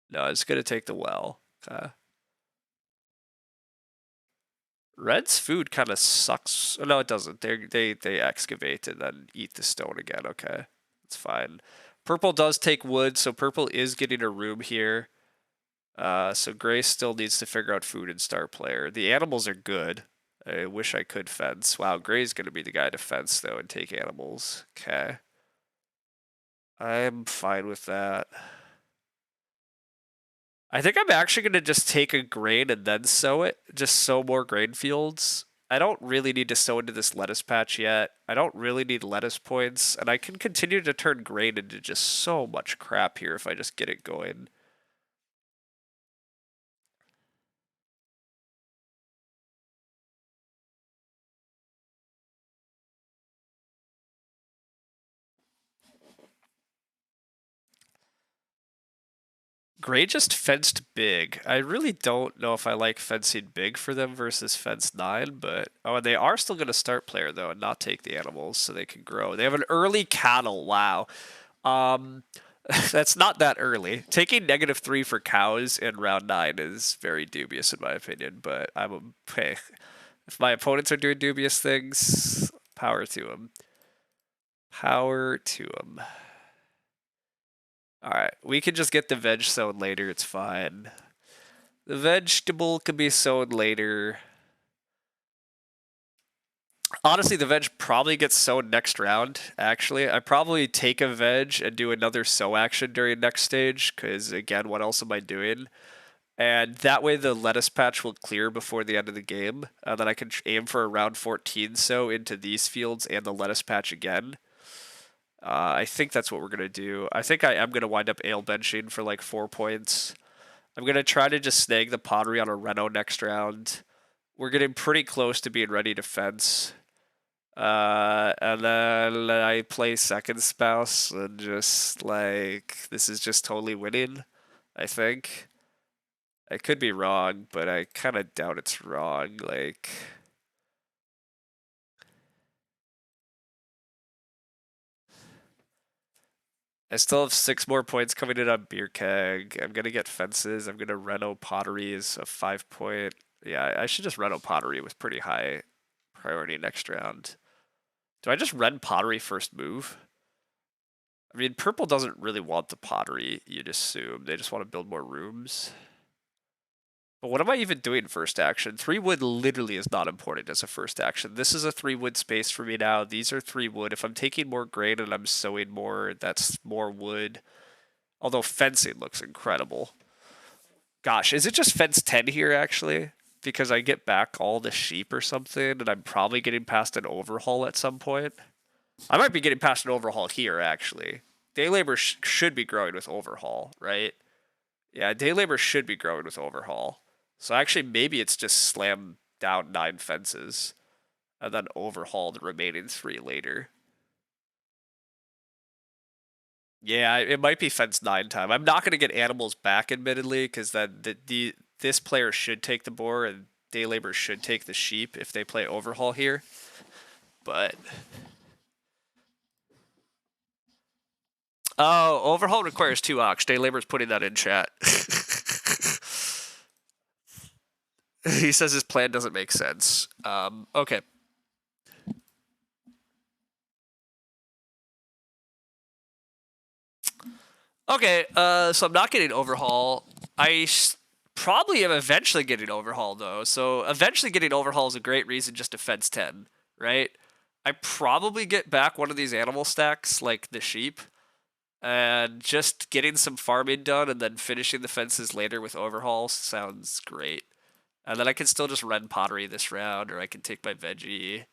No, it's gonna take the well. Okay. Red's food kind of sucks. Oh, no, it doesn't. They excavate and then eat the stone again. Okay, it's fine. Purple does take wood, so purple is getting a room here. So gray still needs to figure out food and start player. The animals are good. I wish I could fence. Wow, gray's gonna be the guy to fence though and take animals. Okay. I'm fine with that. I think I'm actually gonna just take a grain and then sow it. Just sow more grain fields. I don't really need to sow into this lettuce patch yet. I don't really need lettuce points, and I can continue to turn grain into just so much crap here if I just get it going. Gray just fenced big. I really don't know if I like fencing big for them versus fence 9, but... Oh, and they are still going to start player, though, and not take the animals so they can grow. They have an early cattle. Wow. That's not that early. Taking -3 for cows in round 9 is very dubious in my opinion, but hey, if my opponents are doing dubious things, power to them. Power to them. Alright, we can just get the veg sown later, it's fine. The vegetable can be sown later. Honestly, the veg probably gets sown next round, actually. I probably take a veg and do another sow action during next stage, because again, what else am I doing? And that way the lettuce patch will clear before the end of the game. Then I can aim for a round 14 sow into these fields and the lettuce patch again. I think that's what we're going to do. I think I am going to wind up ale benching for like 4 points. I'm going to try to just snag the pottery on a reno next round. We're getting pretty close to being ready to fence. And then I play second spouse and just like, this is just totally winning, I think. I could be wrong, but I kind of doubt it's wrong. Like... I still have 6 more points coming in on beer keg. I'm gonna get fences. I'm gonna reno pottery as a 5-point. Yeah, I should just reno pottery with pretty high priority next round. Do I just ren pottery first move? I mean, purple doesn't really want the pottery, you'd assume. They just want to build more rooms. But what am I even doing first action? 3 wood literally is not important as a first action. This is a 3 wood space for me now. These are 3 wood. If I'm taking more grain and I'm sowing more, that's more wood. Although fencing looks incredible. Gosh, is it just fence 10 here actually? Because I get back all the sheep or something and I'm probably getting past an overhaul at some point. I might be getting past an overhaul here actually. day labor should be growing with overhaul, right? Yeah, day labor should be growing with overhaul. So actually, maybe it's just slam down 9 fences and then overhaul the remaining 3 later. Yeah, it might be fence 9 time. I'm not going to get animals back, admittedly, because then this player should take the boar and day labor should take the sheep if they play overhaul here. But oh, overhaul requires 2 ox. Day labor's putting that in chat. He says his plan doesn't make sense. Okay. Okay, so I'm not getting overhaul. I probably am eventually getting overhaul, though. So eventually getting overhaul is a great reason just to fence 10, right? I probably get back one of these animal stacks, like the sheep, and just getting some farming done and then finishing the fences later with overhaul sounds great. And then I can still just run pottery this round, or I can take my veggie.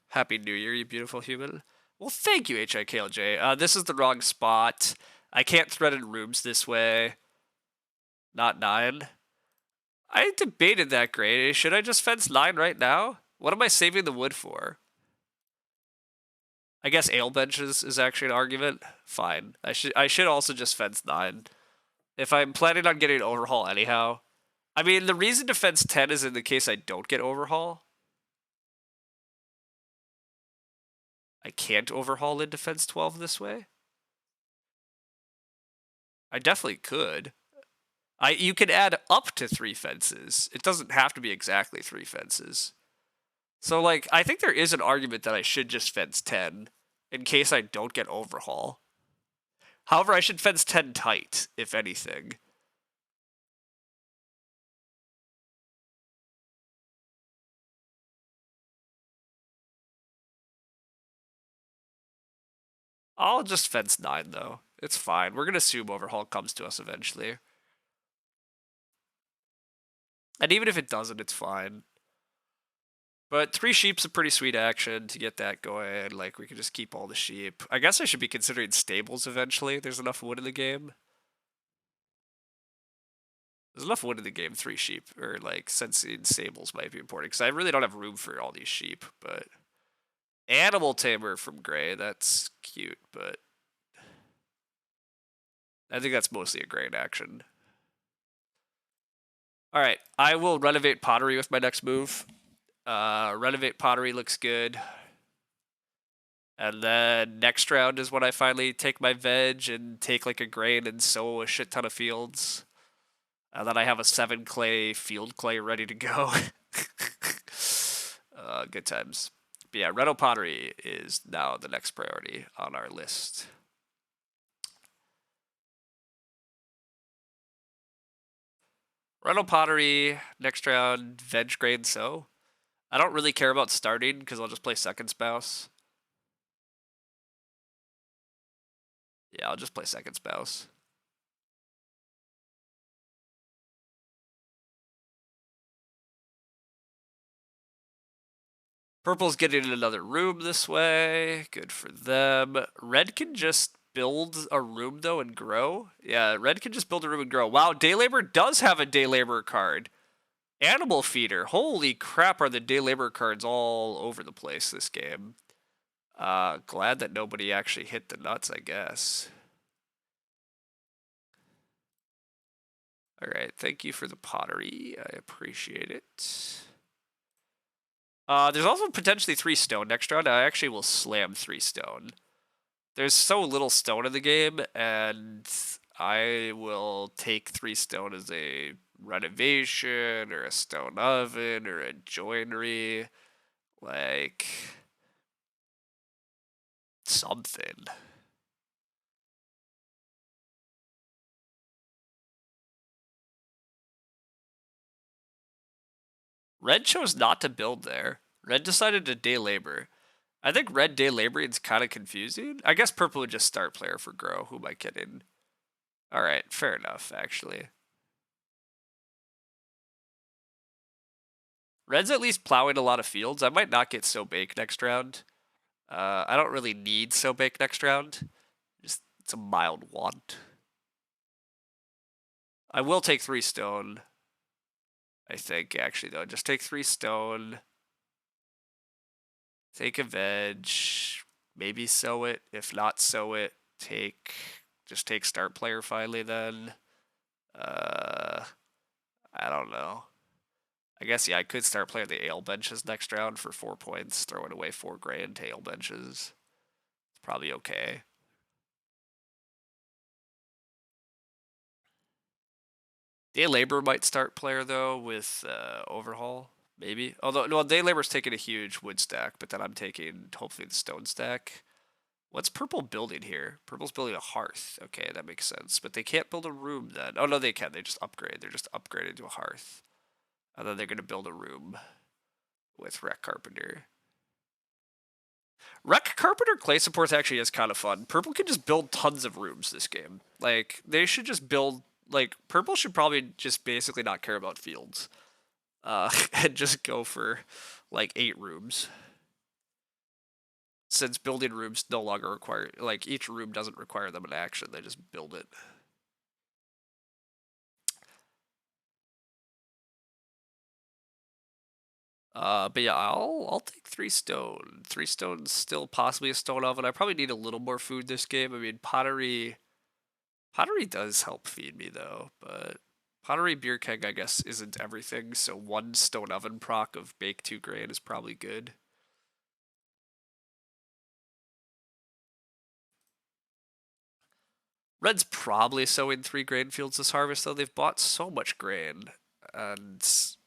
Happy New Year, you beautiful human. Well, thank you, HIKLJ. This is the wrong spot. I can't thread in rooms this way. Not 9. I debated that grade. Should I just fence 9 right now? What am I saving the wood for? I guess ale benches is actually an argument. Fine. I should also just fence 9. If I'm planning on getting overhaul anyhow. I mean, the reason to fence 10 is in the case I don't get overhaul. I can't overhaul into fence 12 this way. I definitely could. You can add up to 3 fences. It doesn't have to be exactly 3 fences. So, like, I think there is an argument that I should just fence 10 in case I don't get overhaul. However, I should fence 10 tight, if anything. I'll just fence 9, though. It's fine. We're going to assume overhaul comes to us eventually. And even if it doesn't, it's fine. But 3 sheep's a pretty sweet action to get that going. Like, we can just keep all the sheep. I guess I should be considering stables eventually. There's enough wood in the game. There's enough wood in the game, 3 sheep. Or, like, since in stables might be important. Because I really don't have room for all these sheep. But animal tamer from Gray. That's cute, but I think that's mostly a grain action. Alright, I will renovate pottery with my next move. Renovate pottery looks good. And then next round is when I finally take my veg and take like a grain and sow a shit ton of fields. And then I have a 7 clay field clay ready to go. Good times. But yeah, reno pottery is now the next priority on our list. Reno pottery, next round, veg grain sow. I don't really care about starting because I'll just play second spouse. Yeah, I'll just play second spouse. Purple's getting another room this way. Good for them. Red can just build a room, though, and grow. Yeah, red can just build a room and grow. Wow, day labor does have a day labor card. Animal feeder. Holy crap, are the day labor cards all over the place this game. Glad that nobody actually hit the nuts, I guess. Alright, thank you for the pottery. I appreciate it. There's also potentially 3 stone next round. I actually will slam 3 stone. There's so little stone in the game, and I will take 3 stone as a renovation, or a stone oven, or a joinery. Like, something. Red chose not to build there. Red decided to day labor. I think red day laboring is kind of confusing. I guess purple would just start player for grow. Who am I kidding? Alright, fair enough, actually. Red's at least plowing a lot of fields. I might not get so baked next round. I don't really need so big next round. Just it's a mild want. I will take 3 stone. I think actually though, just take 3 stone. Take a veg. Maybe sow it. If not sow it, just take start player finally then. I don't know. I guess yeah, I could start playing the ale benches next round for 4 points, throwing away 4 grand to ale benches. It's probably okay. Day Labor might start player though with Overhaul, maybe. Although no, Day Labor's taking a huge wood stack, but then I'm taking hopefully the stone stack. What's purple building here? Purple's building a hearth. Okay, that makes sense. But they can't build a room then. Oh no, they can. They just upgrade. They're just upgraded to a hearth. And then they're gonna build a room with Wreck Carpenter. Wreck Carpenter clay supports actually is kind of fun. Purple can just build tons of rooms this game. Like they should just build like purple should probably just basically not care about fields. And just go for like 8 rooms. Since building rooms no longer require like each room doesn't require them an action, they just build it. But yeah, I'll take 3 stone. 3 stone's still possibly a stone oven. I probably need a little more food this game. I mean, pottery does help feed me though, but pottery beer keg I guess isn't everything. So 1 stone oven proc of bake 2 grain is probably good. Red's probably sowing 3 grain fields this harvest though. They've bought so much grain, and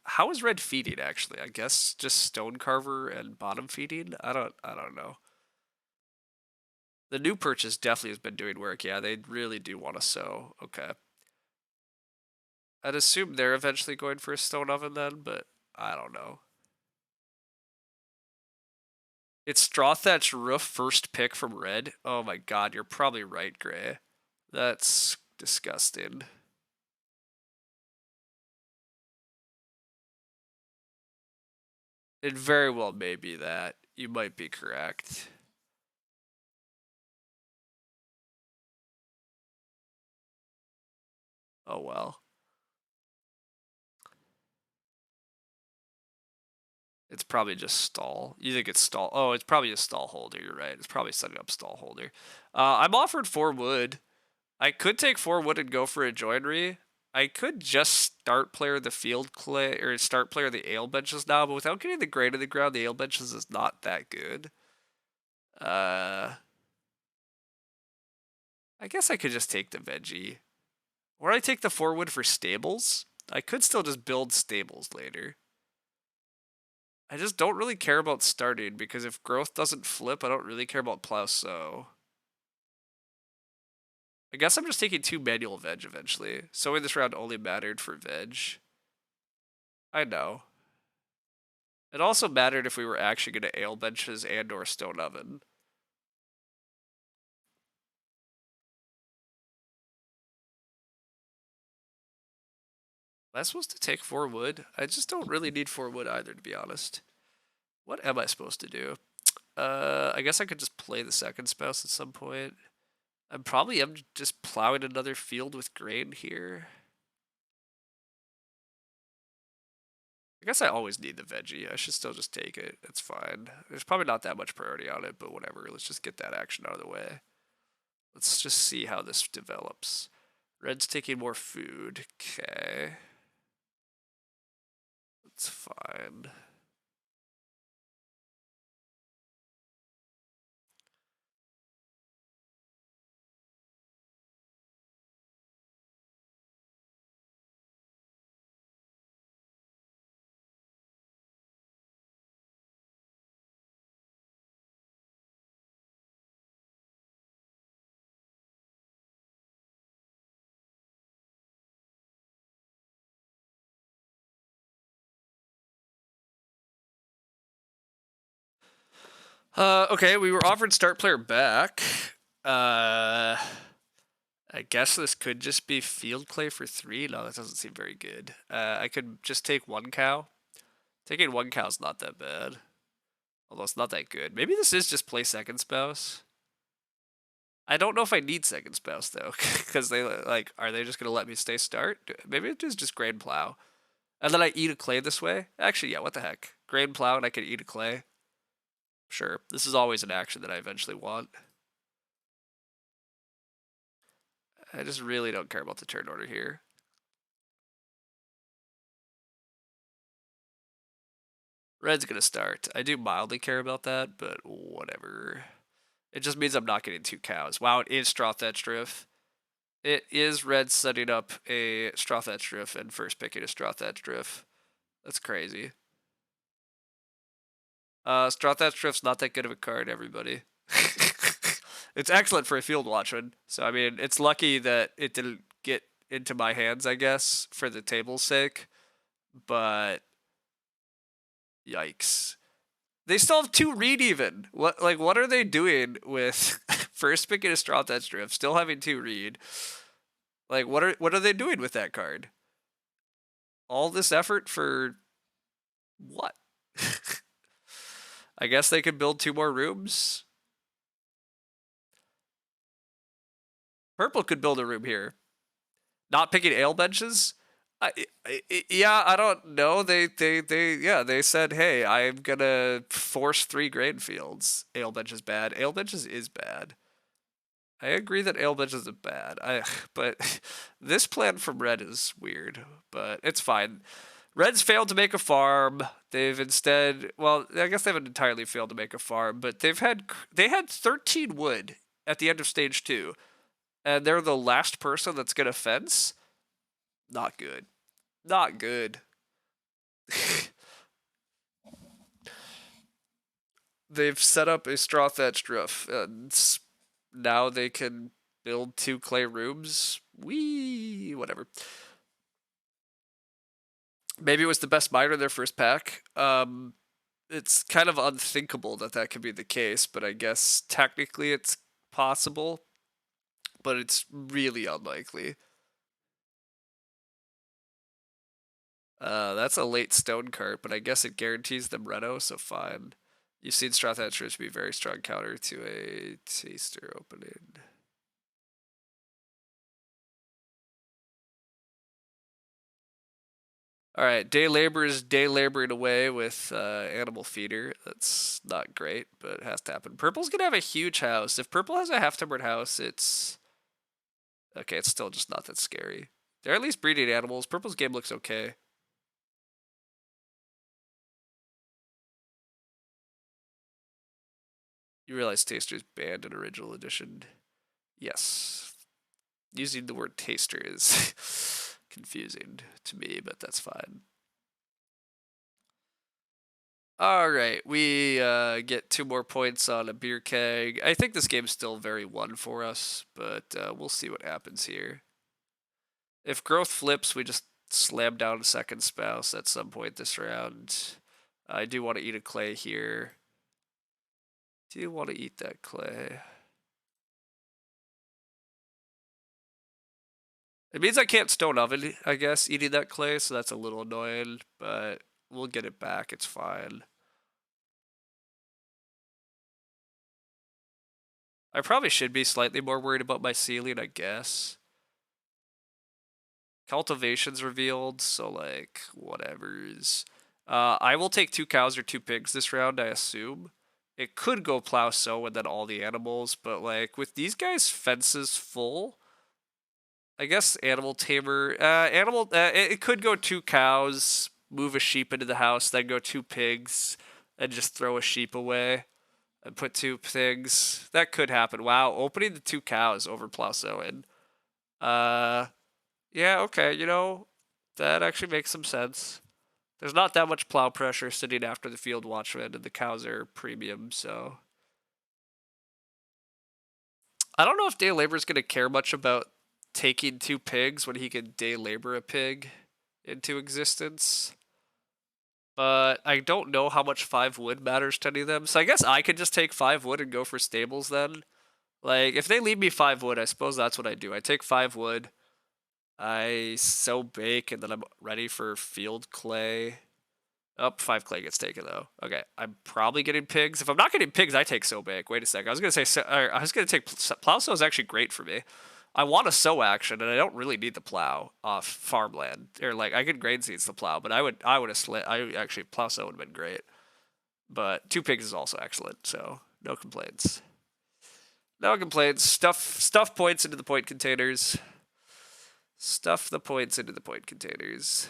how is red feeding actually? I guess just stone carver and bottom feeding. I don't know. The new purchase definitely has been doing work. Yeah, they really do want to sow. Okay. I'd assume they're eventually going for a stone oven then, but I don't know. It's straw thatch roof first pick from red. Oh my god, you're probably right, Gray. That's disgusting. It very well may be that. You might be correct. Oh well. It's probably just stall. You think it's stall? Oh, it's probably a stall holder. You're right. It's probably setting up stall holder. I'm offered 4 wood. I could take 4 wood and go for a joinery. I could just start player the field clay or start player the ale benches now, but without getting the grain in the ground, the ale benches is not that good. I guess I could just take the veggie. Or I take the 4 wood for stables. I could still just build stables later. I just don't really care about starting because if growth doesn't flip, I don't really care about plow sow. I guess I'm just taking 2 manual veg eventually. Sowing this round only mattered for veg. I know. It also mattered if we were actually going to ale benches and or stone oven. Am I supposed to take 4 wood? I just don't really need 4 wood either, to be honest. What am I supposed to do? I guess I could just play the second spouse at some point. I'm probably just plowing another field with grain here. I guess I always need the veggie. I should still just take it. It's fine. There's probably not that much priority on it, but whatever. Let's just get that action out of the way. Let's just see how this develops. Red's taking more food. Okay. That's fine. Okay, we were offered start player back. I guess this could just be field clay for 3. No, that doesn't seem very good. I could just take 1 cow. Taking 1 cow's not that bad. Although it's not that good. Maybe this is just play second spouse. I don't know if I need second spouse though, because they like, are they just gonna let me stay start? Maybe it is just grain plow, and then I eat a clay this way. Actually, yeah, what the heck? Grain plow and I can eat a clay. Sure, this is always an action that I eventually want. I just really don't care about the turn order here. Red's gonna start. I do mildly care about that, but whatever. It just means I'm not getting 2 cows. Wow, it is straw thatch drift. It is red setting up a straw thatch drift and first picking a straw thatch drift. That's crazy. Straw thatch drift's not that good of a card, everybody. It's excellent for a field watchman. So I mean, it's lucky that it didn't get into my hands, I guess, for the table's sake. But yikes. They still have 2 read even. What are they doing with first picking a straw thatch drift, still having 2 read? Like what are they doing with that card? All this effort for what? I guess they could build 2 more rooms. Purple could build a room here. Not picking ale benches? Yeah, I don't know. They said, hey, I'm gonna force 3 grain fields. Ale bench is bad. Ale benches is bad. I agree that ale benches is bad. But this plan from Red is weird, but it's fine. Red's failed to make a farm. They've instead, well, I guess they haven't entirely failed to make a farm, but they had 13 wood at the end of stage 2, and they're the last person that's gonna fence. Not good. Not good. They've set up a straw thatched roof, and now they can build 2 clay rooms. Wee, whatever. Maybe it was the best miner in their first pack. It's kind of unthinkable that could be the case, but I guess technically it's possible, but it's really unlikely. That's a late stone cart, but I guess it guarantees them Reno, so fine. You've seen straw thatchers be very strong counter to a taster opening. All right, day labor is day laboring away with animal feeder. That's not great, but it has to happen. Purple's gonna have a huge house. If purple has a half-timbered house, it's okay. It's still just not that scary. They're at least breeding animals. Purple's game looks okay. You realize taster's banned in original edition? Yes. Using the word taster is confusing to me, but that's fine. All right, we get 2 more points on a beer keg. I think this game's still very 1 for us, but we'll see what happens here. If growth flips, we just slam down a second spouse at some point this round. I do want to eat a clay here. Do you want to eat that clay? It means I can't stone oven, I guess, eating that clay, so that's a little annoying, but we'll get it back. It's fine. I probably should be slightly more worried about my ceiling, I guess. Cultivation's revealed, so like, whatever's. I will take 2 cows or 2 pigs this round, I assume. It could go plow sow and then all the animals, but like, with these guys' fences full, I guess animal tamer, it could go 2 cows, move a sheep into the house, then go 2 pigs, and just throw a sheep away, and put 2 pigs. That could happen. Wow, opening the 2 cows over plow sowing. Yeah, okay, that actually makes some sense. There's not that much plow pressure sitting after the field watchman, and the cows are premium, so. I don't know if day labor's going to care much about taking 2 pigs when he can day labor a pig into existence. But I don't know how much 5 wood matters to any of them, so I guess I could just take 5 wood and go for stables then. Like, if they leave me 5 wood, I suppose that's what I do. I take 5 wood, I sow bake, and then I'm ready for field clay. Oh, 5 clay gets taken though. Okay, I'm probably getting pigs. If I'm not getting pigs, I take sow bake. Wait a second. I was gonna say I was gonna take plow sow is actually great for me. I want a sow action, and I don't really need the plow off farmland or like I could grain seeds the plow, but I would have slit. I actually plow sow would have been great, but 2 pigs is also excellent. So no complaints. No complaints. Stuff points into the point containers. Stuff the points into the point containers.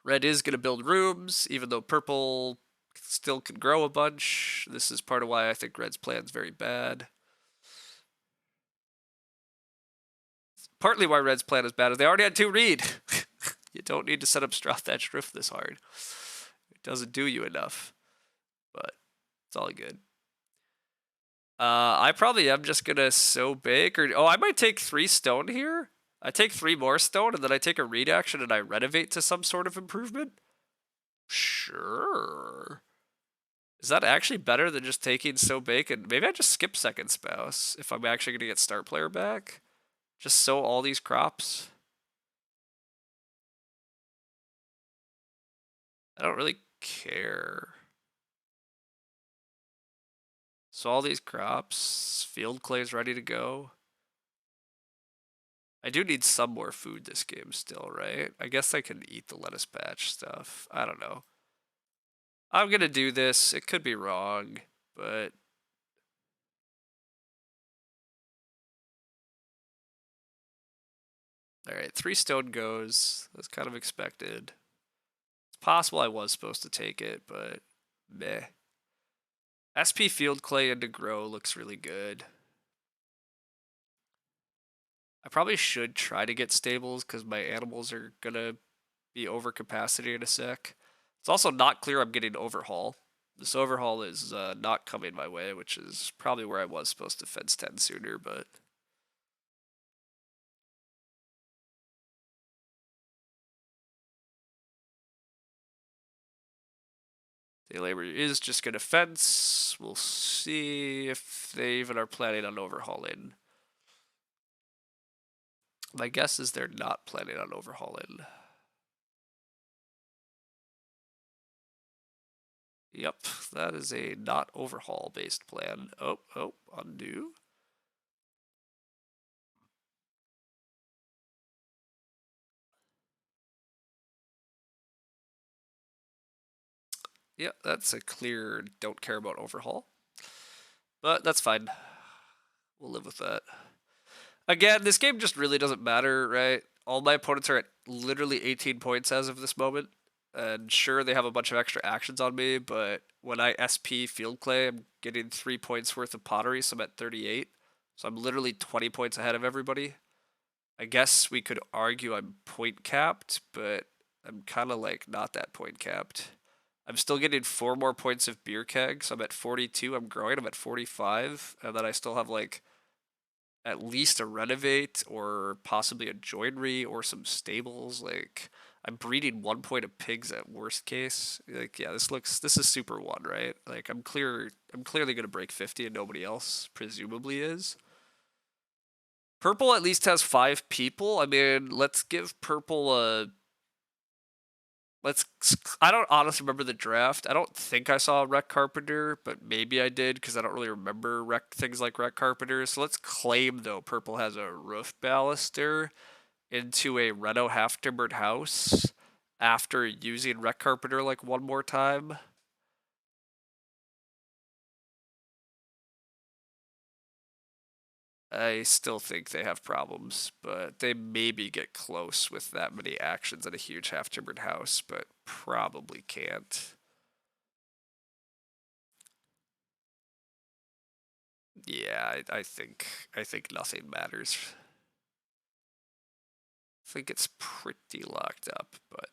Red is going to build rooms, even though purple still can grow a bunch. This is part of why I think red's plan's very bad. Partly why red's plan is bad is they already had 2 reed. You don't need to set up straw thatched roof this hard. It doesn't do you enough. But it's all good. I probably am just gonna sow bake, or I might take 3 stone here. I take 3 more stone, and then I take a reed action and I renovate to some sort of improvement. Sure. Is that actually better than just taking sow bake? And maybe I just skip second spouse if I'm actually gonna get start player back. Just sow all these crops. I don't really care. So all these crops, field clay's ready to go. I do need some more food this game still, right? I guess I can eat the lettuce patch stuff. I don't know. I'm gonna do this. It could be wrong, but alright, 3 stone goes. That's kind of expected. It's possible I was supposed to take it, but meh. SP field clay into grow looks really good. I probably should try to get stables because my animals are gonna be over capacity in a sec. It's also not clear I'm getting overhaul. This overhaul is not coming my way, which is probably where I was supposed to fence 10 sooner, but the labor is just gonna fence. We'll see if they even are planning on overhauling. My guess is they're not planning on overhauling. Yep, that is a not overhaul based plan. Oh, undo. Yeah, that's a clear don't care about overhaul. But that's fine. We'll live with that. Again, this game just really doesn't matter, right? All my opponents are at literally 18 points as of this moment. And sure, they have a bunch of extra actions on me, but when I SP Field Clay, I'm getting 3 points worth of pottery, so I'm at 38. So I'm literally 20 points ahead of everybody. I guess we could argue I'm point capped, but I'm kind of like not that point capped. I'm still getting 4 more points of beer keg, so I'm at 42. I'm growing, I'm at 45, and then I still have like at least a renovate or possibly a joinery or some stables. Like I'm breeding 1 point of pigs at worst case. Like yeah, this is super one, right? Like I'm clearly gonna break 50 and nobody else presumably is. Purple at least has 5 people. I mean, let's give purple a I don't honestly remember the draft. I don't think I saw a Rec Carpenter, but maybe I did because I don't really remember things like Rec Carpenter. So let's claim, though, purple has a roof baluster into a Reno half-timbered house after using Rec Carpenter like 1 more time. I still think they have problems, but they maybe get close with that many actions in a huge half-timbered house, but probably can't. Yeah, I think nothing matters. I think it's pretty locked up, but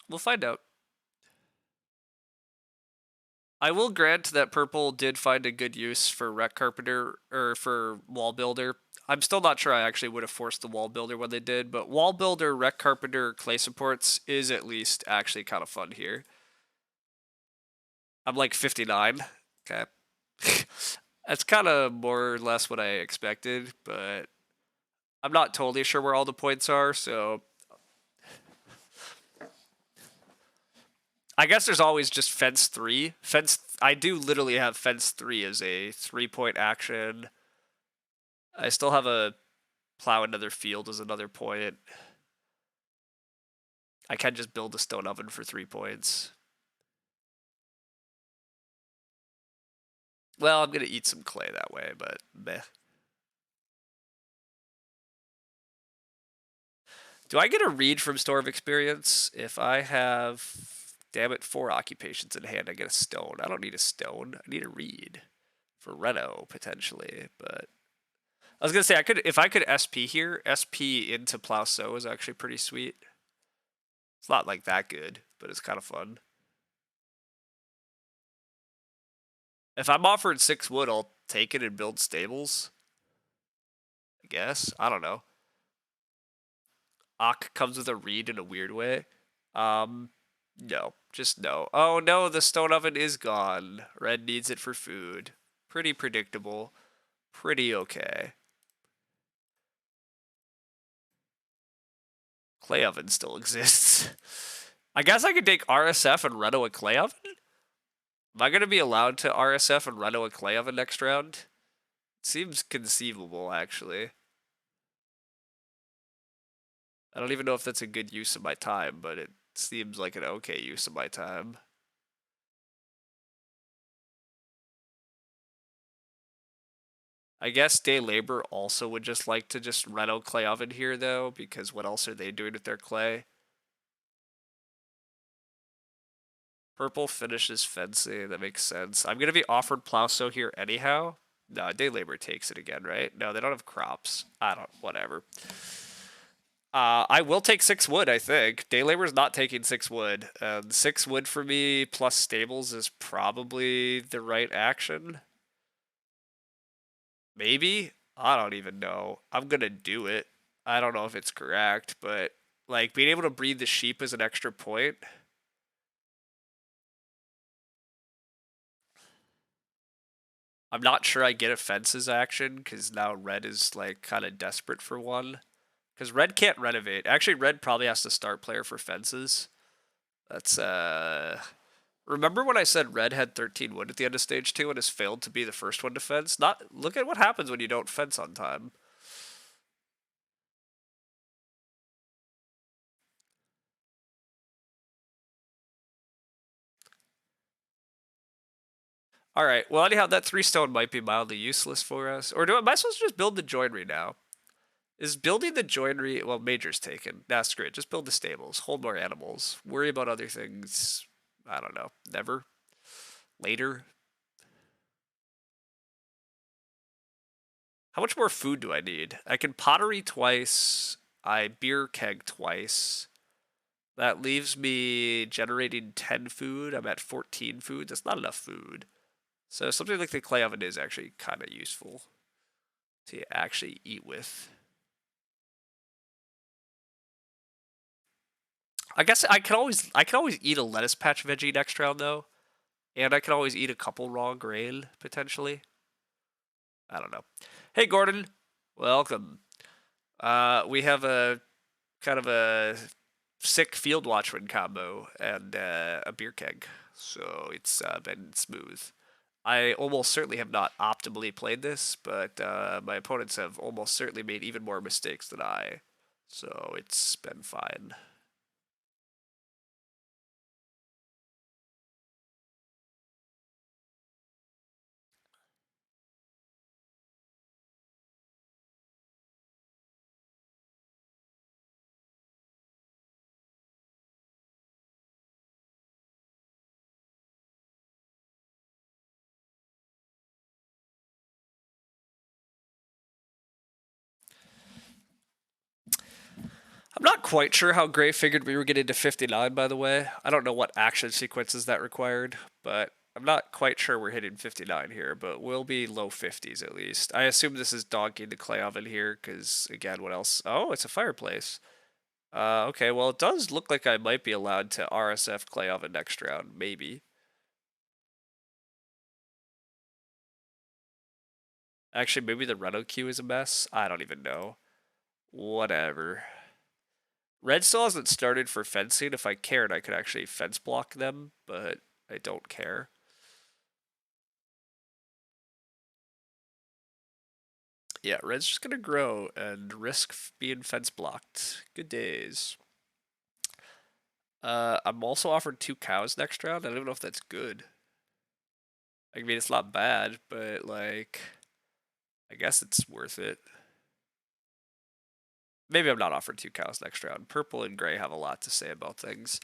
we'll find out. I will grant that purple did find a good use for Rec Carpenter or for Wall Builder. I'm still not sure I actually would have forced the Wall Builder when they did, but Wall Builder, Rec Carpenter, Clay Supports is at least actually kind of fun here. I'm like 59. Okay. That's kind of more or less what I expected, but I'm not totally sure where all the points are, so I guess there's always just fence 3. I do literally have fence 3 as a 3-point action. I still have a plow another field as another point. I can just build a stone oven for 3 points. Well, I'm going to eat some clay that way, but meh. Do I get a read from Store of Experience? If I have, damn it, 4 occupations in hand, I get a stone. I don't need a stone. I need a read for Reno, potentially, but I was gonna say if I could SP here, SP into plow sow is actually pretty sweet. It's not like that good, but it's kind of fun. If I'm offered 6 wood, I'll take it and build stables. I guess. I don't know. Ak comes with a read in a weird way. No, just no. Oh no, the stone oven is gone. Red needs it for food. Pretty predictable. Pretty okay. Clay oven still exists. I guess I could take RSF and reno a clay oven? Am I going to be allowed to RSF and reno a clay oven next round? Seems conceivable, actually. I don't even know if that's a good use of my time, but it seems like an okay use of my time. I guess day labor also would just like to just reno clay oven here, though, because what else are they doing with their clay? Purple finishes fencing, that makes sense. I'm going to be offered plow sow here anyhow. No, day labor takes it again, right? No, they don't have crops. I don't, whatever. I will take 6 wood, I think. Day labor's not taking 6 wood. 6 wood for me plus stables is probably the right action. Maybe? I don't even know. I'm gonna do it. I don't know if it's correct, but like being able to breed the sheep is an extra point. I'm not sure I get a fences action because now red is like kind of desperate for one. Because red can't renovate. Actually, red probably has to start player for fences. That's Remember when I said red had 13 wood at the end of stage 2 and has failed to be the first one to fence? Look at what happens when you don't fence on time. All right. Well, anyhow, that 3 stone might be mildly useless for us. Or am I supposed to just build the joinery now? Is building the joinery, well, major's taken. Nah, screw it. Just build the stables. Hold more animals. Worry about other things. I don't know. Never. Later. How much more food do I need? I can pottery twice. I beer keg twice. That leaves me generating 10 food. I'm at 14 food. That's not enough food. So something like the clay oven is actually kind of useful to actually eat with. I guess I can always eat a lettuce patch veggie next round though, and I can always eat a couple raw grain potentially. I don't know. Hey Gordon, welcome. We have a kind of a sick field watchman combo and a beer keg, so it's been smooth. I almost certainly have not optimally played this, but my opponents have almost certainly made even more mistakes than I, so it's been fine. I'm not quite sure how Gray figured we were getting to 59, by the way. I don't know what action sequences that required, but I'm not quite sure we're hitting 59 here, but we'll be low 50s at least. I assume this is donkey the clay oven here, because, again, what else? Oh, it's a fireplace. Okay, well, it does look like I might be allowed to RSF clay oven next round, maybe. Actually, maybe the Reno queue is a mess. I don't even know. Whatever. Red still hasn't started for fencing. If I cared, I could actually fence block them, but I don't care. Yeah, red's just gonna grow and risk being fence blocked. Good days. I'm also offered 2 cows next round. I don't even know if that's good. I mean, it's not bad, but like, I guess it's worth it. Maybe I'm not offered 2 cows next round. Purple and gray have a lot to say about things.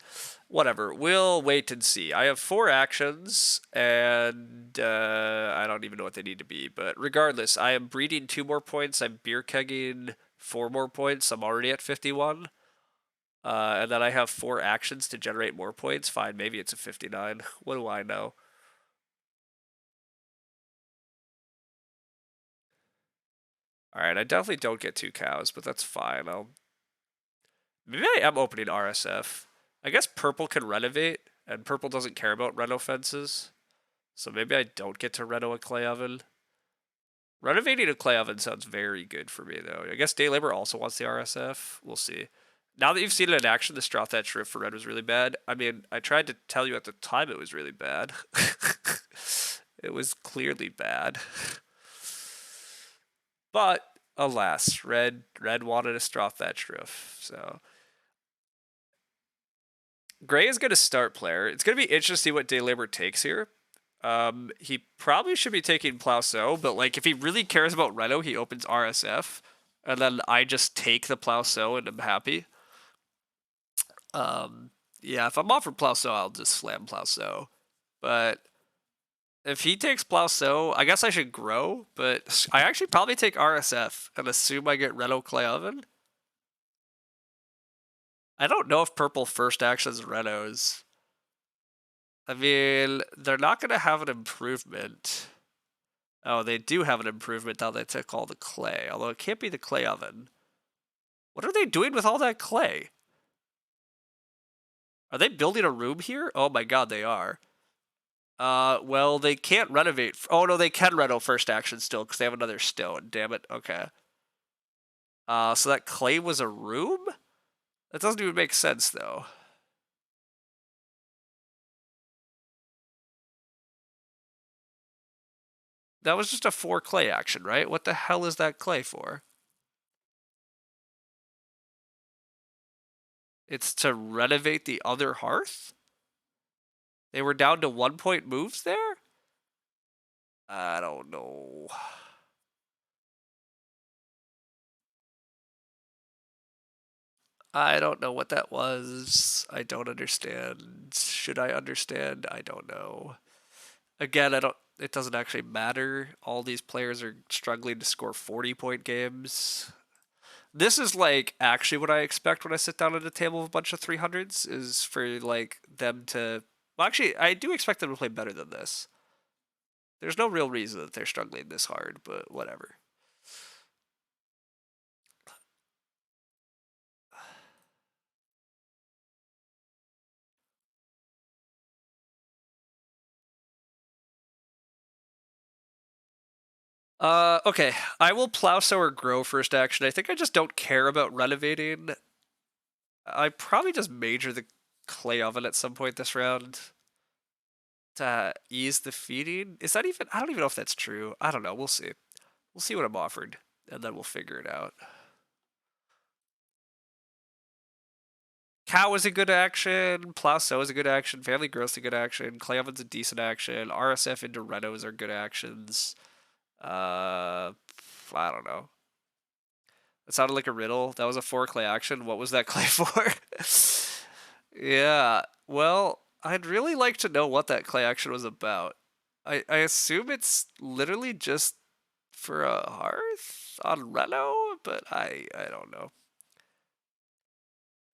Whatever. We'll wait and see. I have 4 actions, and I don't even know what they need to be. But regardless, I am breeding 2 more points. I'm beer kegging 4 more points. I'm already at 51. And then I have 4 actions to generate more points. Fine, maybe it's a 59. What do I know? Alright, I definitely don't get 2 cows, but that's fine. Maybe I am opening RSF. I guess purple can renovate, and purple doesn't care about reno fences. So maybe I don't get to reno a clay oven. Renovating a clay oven sounds very good for me, though. I guess Day Labor also wants the RSF. We'll see. Now that you've seen it in action, the straw thatch roof for red was really bad. I mean, I tried to tell you at the time it was really bad. It was clearly bad. But alas, red wanted a straw thatch roof. So gray is going to start player. It's going to be interesting to see what Day Labor takes here. He probably should be taking Plow-So, but like if he really cares about Reno, he opens RSF, and then I just take the Plow-So and I'm happy. Yeah, if I'm offered Plow-So, I'll just slam Plow-So. But if he takes Plow-So, I guess I should grow, but I actually probably take RSF and assume I get Reno Clay Oven. I don't know if purple first actions Renos. I mean, they're not going to have an improvement. Oh, they do have an improvement now they took all the clay, although it can't be the clay oven. What are they doing with all that clay? Are they building a room here? Oh my god, they are. Well, they can't renovate. Oh no, they can reno first action still because they have another stone. Damn it. Okay. So that clay was a room? That doesn't even make sense though. That was just a 4 clay action, right? What the hell is that clay for? It's to renovate the other hearth? They were down to 1 point moves there? I don't know. I don't know what that was. I don't understand. Should I understand? I don't know. Again, I don't. It doesn't actually matter. All these players are struggling to score 40-point games. This is like actually what I expect when I sit down at a table of a bunch of 300s is for like them to. Well, actually, I do expect them to play better than this. There's no real reason that they're struggling this hard, but whatever. Okay. I will Plow-So or grow first action. I think I just don't care about renovating. I probably just major the clay oven at some point this round to ease the feeding. Is that even? I don't even know if that's true. I don't know. We'll see. We'll see what I'm offered, and then we'll figure it out. Cow is a good action. Plow-So is a good action. Family growth is a good action. Clay oven's a decent action. RSF into Renos are good actions. I don't know. It sounded like a riddle. That was a 4 clay action. What was that clay for? Yeah. Well, I'd really like to know what that clay action was about. I assume it's literally just for a hearth on Reno, but I don't know.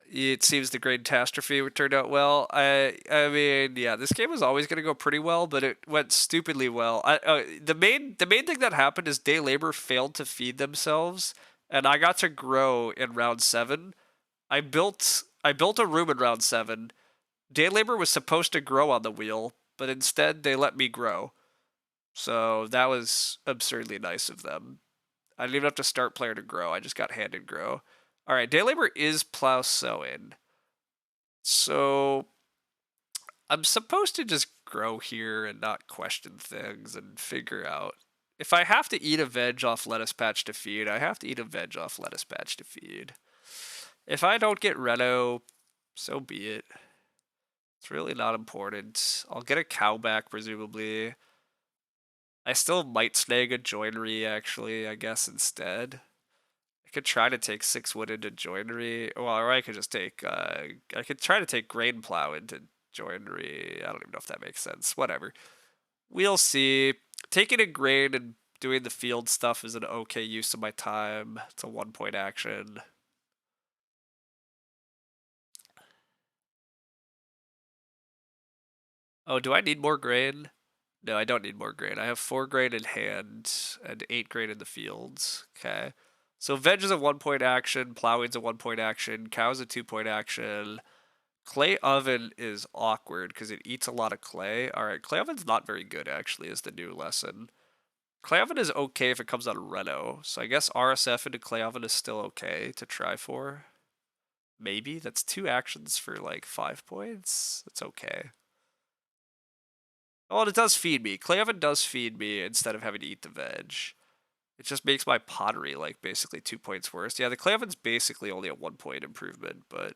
It seems the Great Catastrophe turned out well. I mean, yeah, this game was always going to go pretty well, but it went stupidly well. The main thing that happened is Day Labor failed to feed themselves, and I got to grow in round 7. I built a room in round 7. Day Labor was supposed to grow on the wheel, but instead they let me grow. So that was absurdly nice of them. I didn't even have to start player to grow. I just got handed grow. All right, day labor is plow sowing. So I'm supposed to just grow here and not question things and figure out. If I have to eat a veg off lettuce patch to feed, I have to eat a veg off lettuce patch to feed. If I don't get Reno, so be it. It's really not important. I'll get a cow back, presumably. I still might snag a joinery, actually, I guess, instead. I could try to take 6 wood into joinery. Well, or I could just take, I could try to take grain plow into joinery. I don't even know if that makes sense. Whatever. We'll see. Taking a grain and doing the field stuff is an okay use of my time. It's a 1-point action. Oh, do I need more grain? No, I don't need more grain. I have 4 grain in hand and 8 grain in the fields. Okay. So veg is a 1-point action, plowing's a 1-point action, cow's a 2-point action. Clay oven is awkward because it eats a lot of clay. Alright, clay oven's not very good actually, is the new lesson. Clay oven is okay if it comes out of Reno, so I guess RSF into clay oven is still okay to try for. Maybe? That's 2 actions for like 5 points? It's okay. Oh, and it does feed me. Clay oven does feed me instead of having to eat the veg. It just makes my pottery like basically 2 points worse. Yeah, the clay oven's basically only a 1-point improvement, but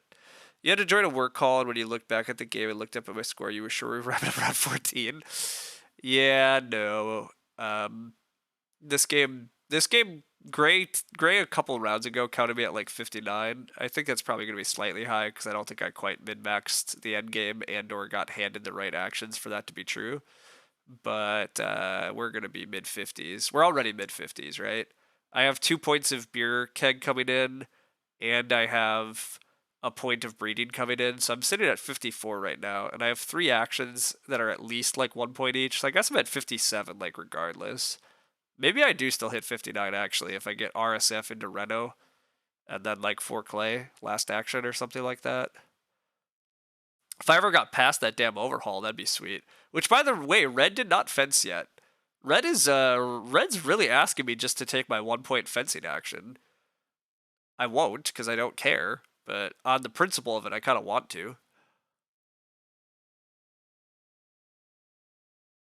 you had to join a work call, and when you looked back at the game and looked up at my score, you were sure we were wrapping up around 14. Yeah, no. This game, Gray a couple rounds ago counted me at like 59. I think that's probably going to be slightly high because I don't think I quite min-maxed the end game and or got handed the right actions for that to be true. But we're going to be mid 50s. We're already mid 50s, right? I have 2 points of beer keg coming in, and I have a point of breeding coming in. So I'm sitting at 54 right now, and I have 3 actions that are at least like 1 point each. So I guess I'm at 57, like regardless. Maybe I do still hit 59 actually if I get RSF into Reno and then like 4 clay last action or something like that. If I ever got past that damn overhaul, that'd be sweet. Which, by the way, Red did not fence yet. Red's really asking me just to take my 1-point fencing action. I won't because I don't care, but on the principle of it, I kind of want to.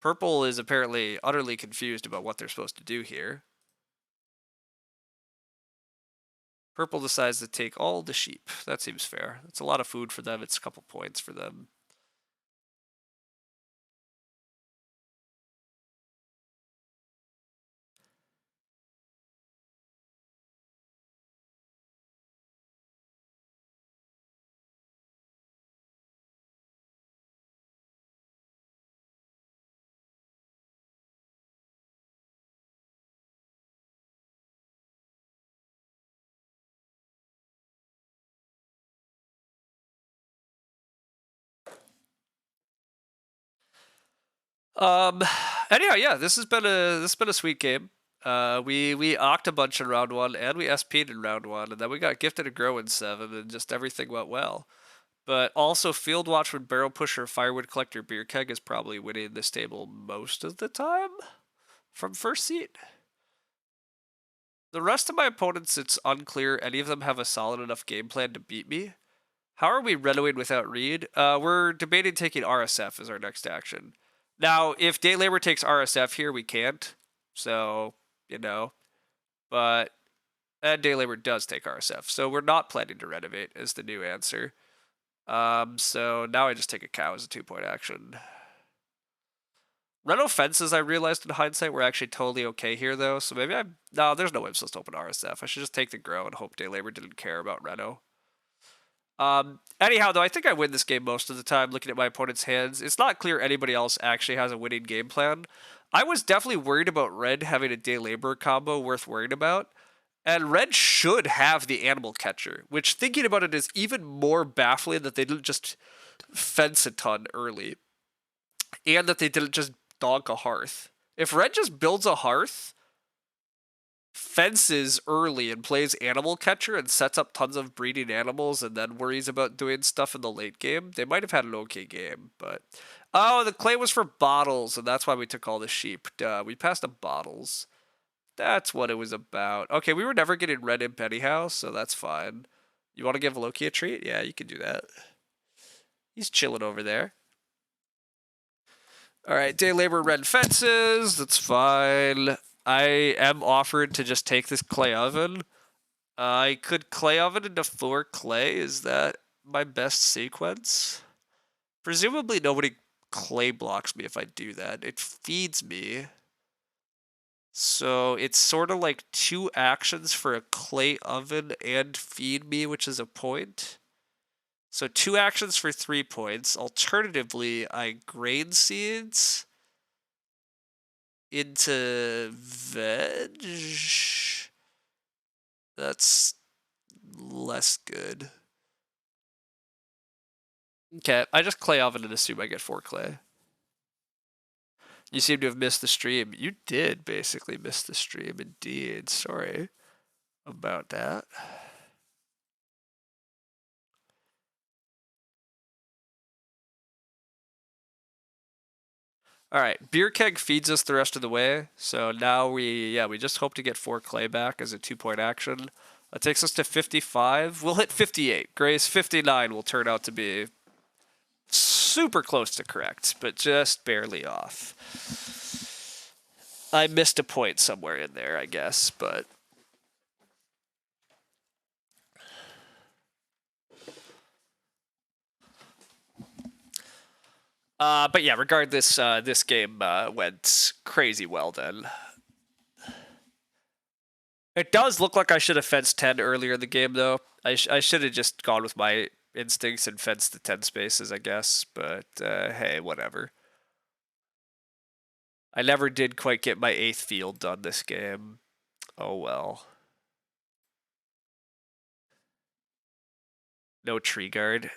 Purple is apparently utterly confused about what they're supposed to do here. Purple decides to take all the sheep. That seems fair. It's a lot of food for them. It's a couple points for them. Um. Anyhow, yeah, this has been a sweet game. We ocked a bunch in round 1 and we SP'd in round 1, and then we got gifted a grow in 7, and just everything went well. But also, Field Watchman, Barrel Pusher, Firewood Collector, Beer Keg is probably winning this table most of the time from first seat. The rest of my opponents, it's unclear any of them have a solid enough game plan to beat me. How are we Renoing without Reed? We're debating taking RSF as our next action. Now, if Day Labor takes RSF here, we can't. So, you know. But Day Labor does take RSF. So we're not planning to renovate is the new answer. So now I just take a cow as a 2-point action. Reno fences, I realized in hindsight, were actually totally okay here, though. So maybe no, there's no way I'm supposed to open RSF. I should just take the grow and hope Day Labor didn't care about Reno. Anyhow, though, I think I win this game most of the time looking at my opponent's hands. It's not clear anybody else actually has a winning game plan. I was definitely worried about Red having a Day Labor combo worth worrying about. And Red should have the Animal Catcher, which, thinking about it, is even more baffling that they didn't just fence a ton early. And that they didn't just donk a hearth. If Red just builds a hearth, fences early and plays Animal Catcher and sets up tons of breeding animals and then worries about doing stuff in the late game, they might have had an okay game, but... Oh, the clay was for bottles, and that's why we took all the sheep. Duh, we passed the bottles. That's what it was about. Okay, we were never getting red imp anyhow, so that's fine. You want to give Loki a treat? Yeah, you can do that. He's chilling over there. All right, day labor, red fences. That's fine. I am offered to just take this clay oven. I could clay oven into 4 clay. Is that my best sequence? Presumably nobody clay blocks me if I do that. It feeds me. So it's sort of like 2 actions for a clay oven and feed me, which is a point. So 2 actions for 3 points. Alternatively, I grain seeds into veg. That's less good. Okay, I just clay oven and assume I get 4 clay. You seem to have missed the stream. You did basically miss the stream, indeed. Sorry about that. All right, beer keg feeds us the rest of the way. So now we just hope to get 4 clay back as a 2-point action. That takes us to 55. We'll hit 58. Gray's 59 will turn out to be super close to correct, but just barely off. I missed a point somewhere in there, I guess, but yeah, regardless, this game went crazy well then. It does look like I should have fenced 10 earlier in the game, though. I should have just gone with my instincts and fenced the 10 spaces, I guess. But hey, whatever. I never did quite get my 8th field done this game. Oh well. No tree guard.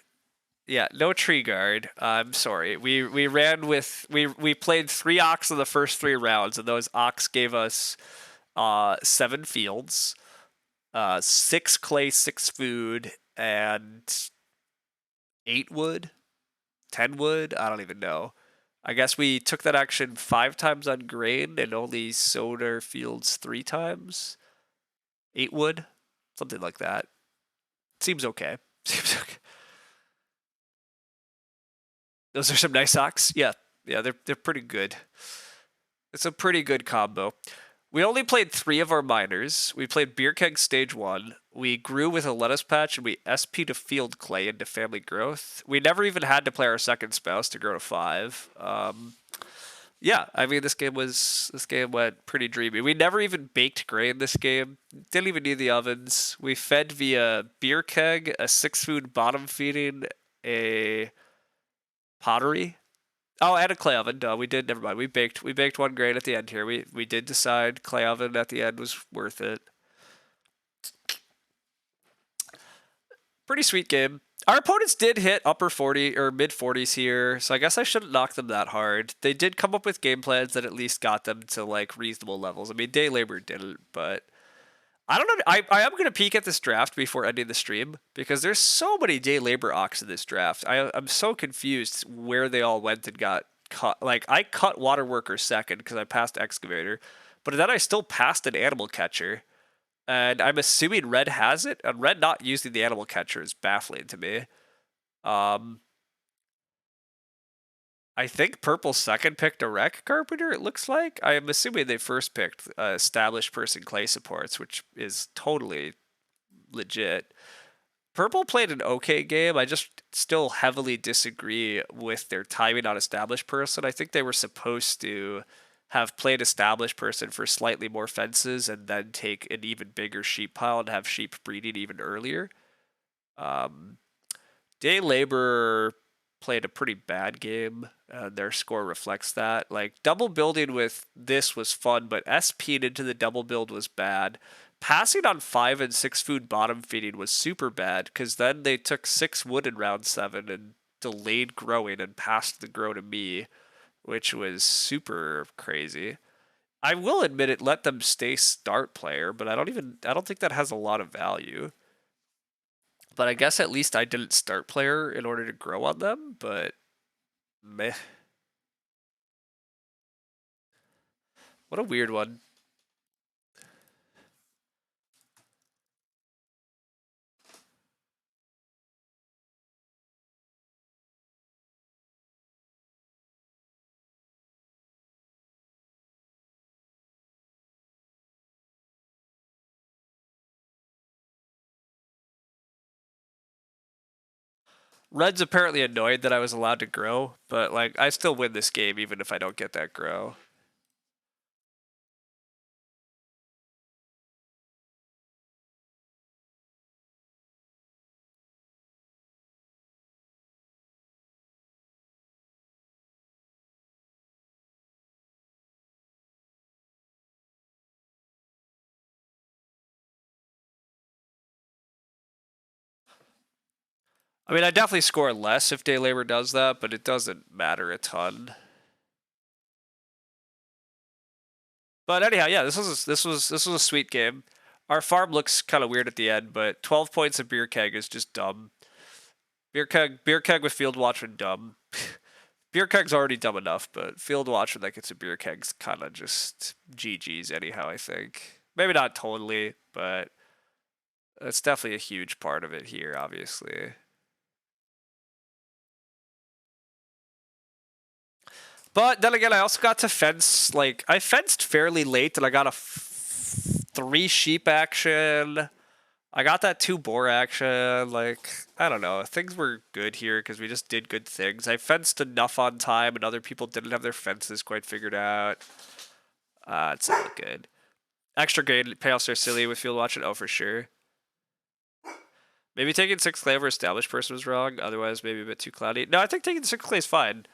Yeah, no tree guard. I'm sorry. We ran with we played 3 ox in the first 3 rounds, and those ox gave us 7 fields, 6 clay, 6 food, and 8 wood, 10 wood. I don't even know. I guess we took that action 5 times on grain and only sowed our fields 3 times. 8 wood, something like that. Seems okay. Seems okay. Those are some nice ox. Yeah, they're pretty good. It's a pretty good combo. We only played 3 of our miners. We played Beer Keg Stage 1. We grew with a lettuce patch, and we SP to Field Clay into Family Growth. We never even had to play our second spouse to grow to 5. Yeah, I mean, this game went pretty dreamy. We never even baked grain this game. Didn't even need the ovens. We fed via Beer Keg, a 6-food bottom feeding, a pottery. Oh, and a clay oven. Duh, we did. Never mind. We baked 1 grain at the end here. We did decide clay oven at the end was worth it. Pretty sweet game. Our opponents did hit upper 40 or mid 40s here, so I guess I shouldn't knock them that hard. They did come up with game plans that at least got them to like reasonable levels. I mean, day labor didn't, but I don't know. I am gonna peek at this draft before ending the stream because there's so many day labor ox in this draft. I'm so confused where they all went and got cut. Like I cut water worker second because I passed excavator, but then I still passed an animal catcher, and I'm assuming red has it. And red not using the animal catcher is baffling to me. I think purple second picked a wreck carpenter, it looks like. I am assuming they first picked established person clay supports, which is totally legit. Purple played an okay game. I just still heavily disagree with their timing on established person. I think they were supposed to have played established person for slightly more fences and then take an even bigger sheep pile and have sheep breeding even earlier. Day Labor played a pretty bad game. Their score reflects that. Like double building with this was fun, but SP'd into the double build was bad. Passing on 5 and 6 food bottom feeding was super bad because then they took 6 wood in round 7 and delayed growing and passed the grow to me, which was super crazy. I will admit it let them stay start player, but I don't think that has a lot of value. But I guess at least I didn't start player in order to grow on them, but meh. What a weird one. Red's apparently annoyed that I was allowed to grow, but like I still win this game even if I don't get that grow. I mean, I definitely score less if day labor does that, but it doesn't matter a ton. But anyhow, yeah, this was a sweet game. Our farm looks kind of weird at the end, but 12 points of beer keg is just dumb. Beer keg with field watchman dumb. Beer keg's already dumb enough, but field watchman that gets a beer keg's kind of just GG's anyhow. I think maybe not totally, but it's definitely a huge part of it here, obviously. But then again, I also got to fence. Like I fenced fairly late, and I got a 3 sheep action. I got that 2 boar action. Like I don't know, things were good here because we just did good things. I fenced enough on time, and other people didn't have their fences quite figured out. It's all good. Extra grade payoffs are silly with field watching. Oh, for sure. Maybe taking 6 clay over established person was wrong. Otherwise, maybe a bit too cloudy. No, I think taking 6 clay is fine.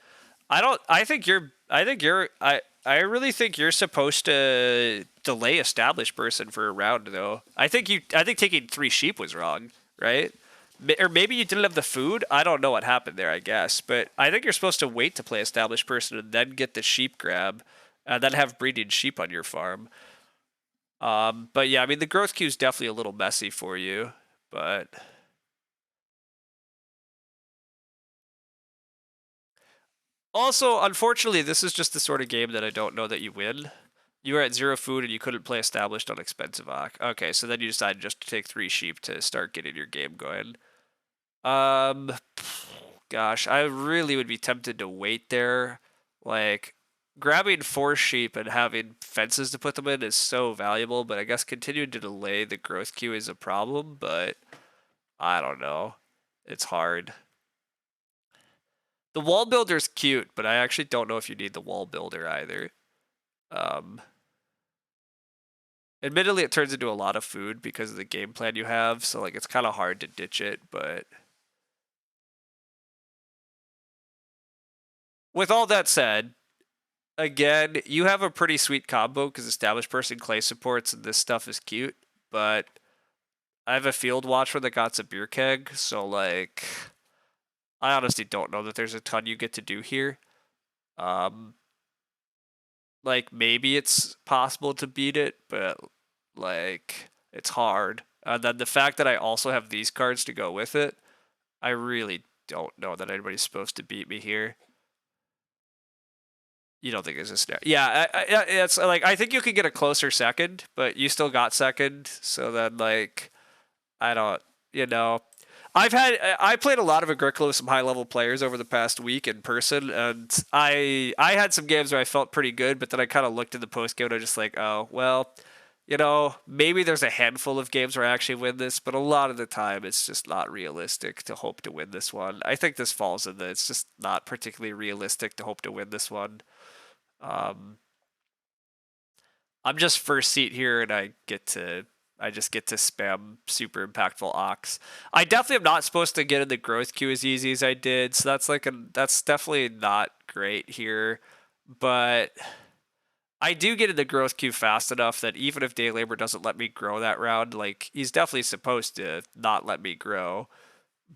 I don't. I think you're. I think you're. I really think you're supposed to delay established person for a round, though. I think you. I think taking 3 sheep was wrong, right? Or maybe you didn't have the food. I don't know what happened there. I guess, but I think you're supposed to wait to play established person and then get the sheep grab, and then have breeding sheep on your farm. But yeah, I mean the growth queue is definitely a little messy for you, but also, unfortunately, this is just the sort of game that I don't know that you win. You were at 0 food and you couldn't play established on expensive Ock. Okay, so then you decided just to take 3 sheep to start getting your game going. Um, gosh, I really would be tempted to wait there. Like, grabbing 4 sheep and having fences to put them in is so valuable, but I guess continuing to delay the growth queue is a problem, but I don't know. It's hard. The wall builder's cute, but I actually don't know if you need the wall builder either. Um, Admittedly, it turns into a lot of food because of the game plan you have, so like it's kind of hard to ditch it. But with all that said, again, you have a pretty sweet combo because established person clay supports and this stuff is cute. But I have a field watcher that got a beer keg, so like I honestly don't know that there's a ton you get to do here. Um, like maybe it's possible to beat it, but like it's hard. And then the fact that I also have these cards to go with it, I really don't know that anybody's supposed to beat me here. You don't think it's a snare? Yeah, it's like I think you could get a closer second, but you still got second. So then, like, I don't, you know, I played a lot of Agricola with some high level players over the past week in person, and I had some games where I felt pretty good, but then I kind of looked at the post game and I was just like, oh well, maybe there's a handful of games where I actually win this, but a lot of the time it's just not realistic to hope to win this one. I think this falls in the it's just not particularly realistic to hope to win this one. Um, I'm just first seat here, and I just get to spam super impactful ox. I definitely am not supposed to get in the growth queue as easy as I did, so that's definitely not great here. But I do get in the growth queue fast enough that even if day labor doesn't let me grow that round, like he's definitely supposed to not let me grow.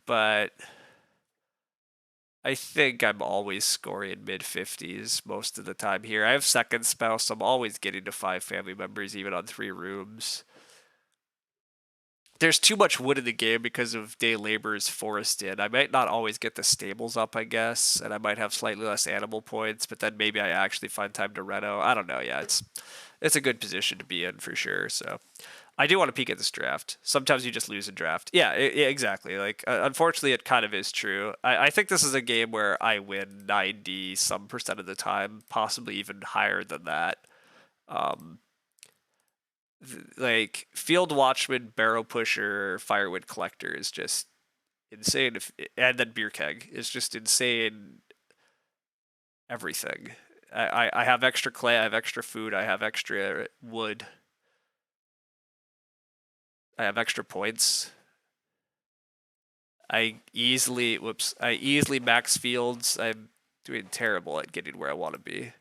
But I think I'm always scoring mid 50s most of the time here. I have second spouse, so I'm always getting to 5 family members, even on 3 rooms. There's too much wood in the game because of day labor's forested. I might not always get the stables up, I guess, and I might have slightly less animal points, but then maybe I actually find time to reno. I don't know. Yeah, it's a good position to be in for sure. So I do want to peek at this draft. Sometimes you just lose a draft. Yeah, exactly. Like unfortunately, it kind of is true. I think this is a game where I win 90 some% of the time, possibly even higher than that. Um, like field watchman, barrel pusher, firewood collector is just insane. And then beer keg is just insane. Everything. I have extra clay. I have extra food. I have extra wood. I have extra points. I easily max fields. I'm doing terrible at getting where I want to be.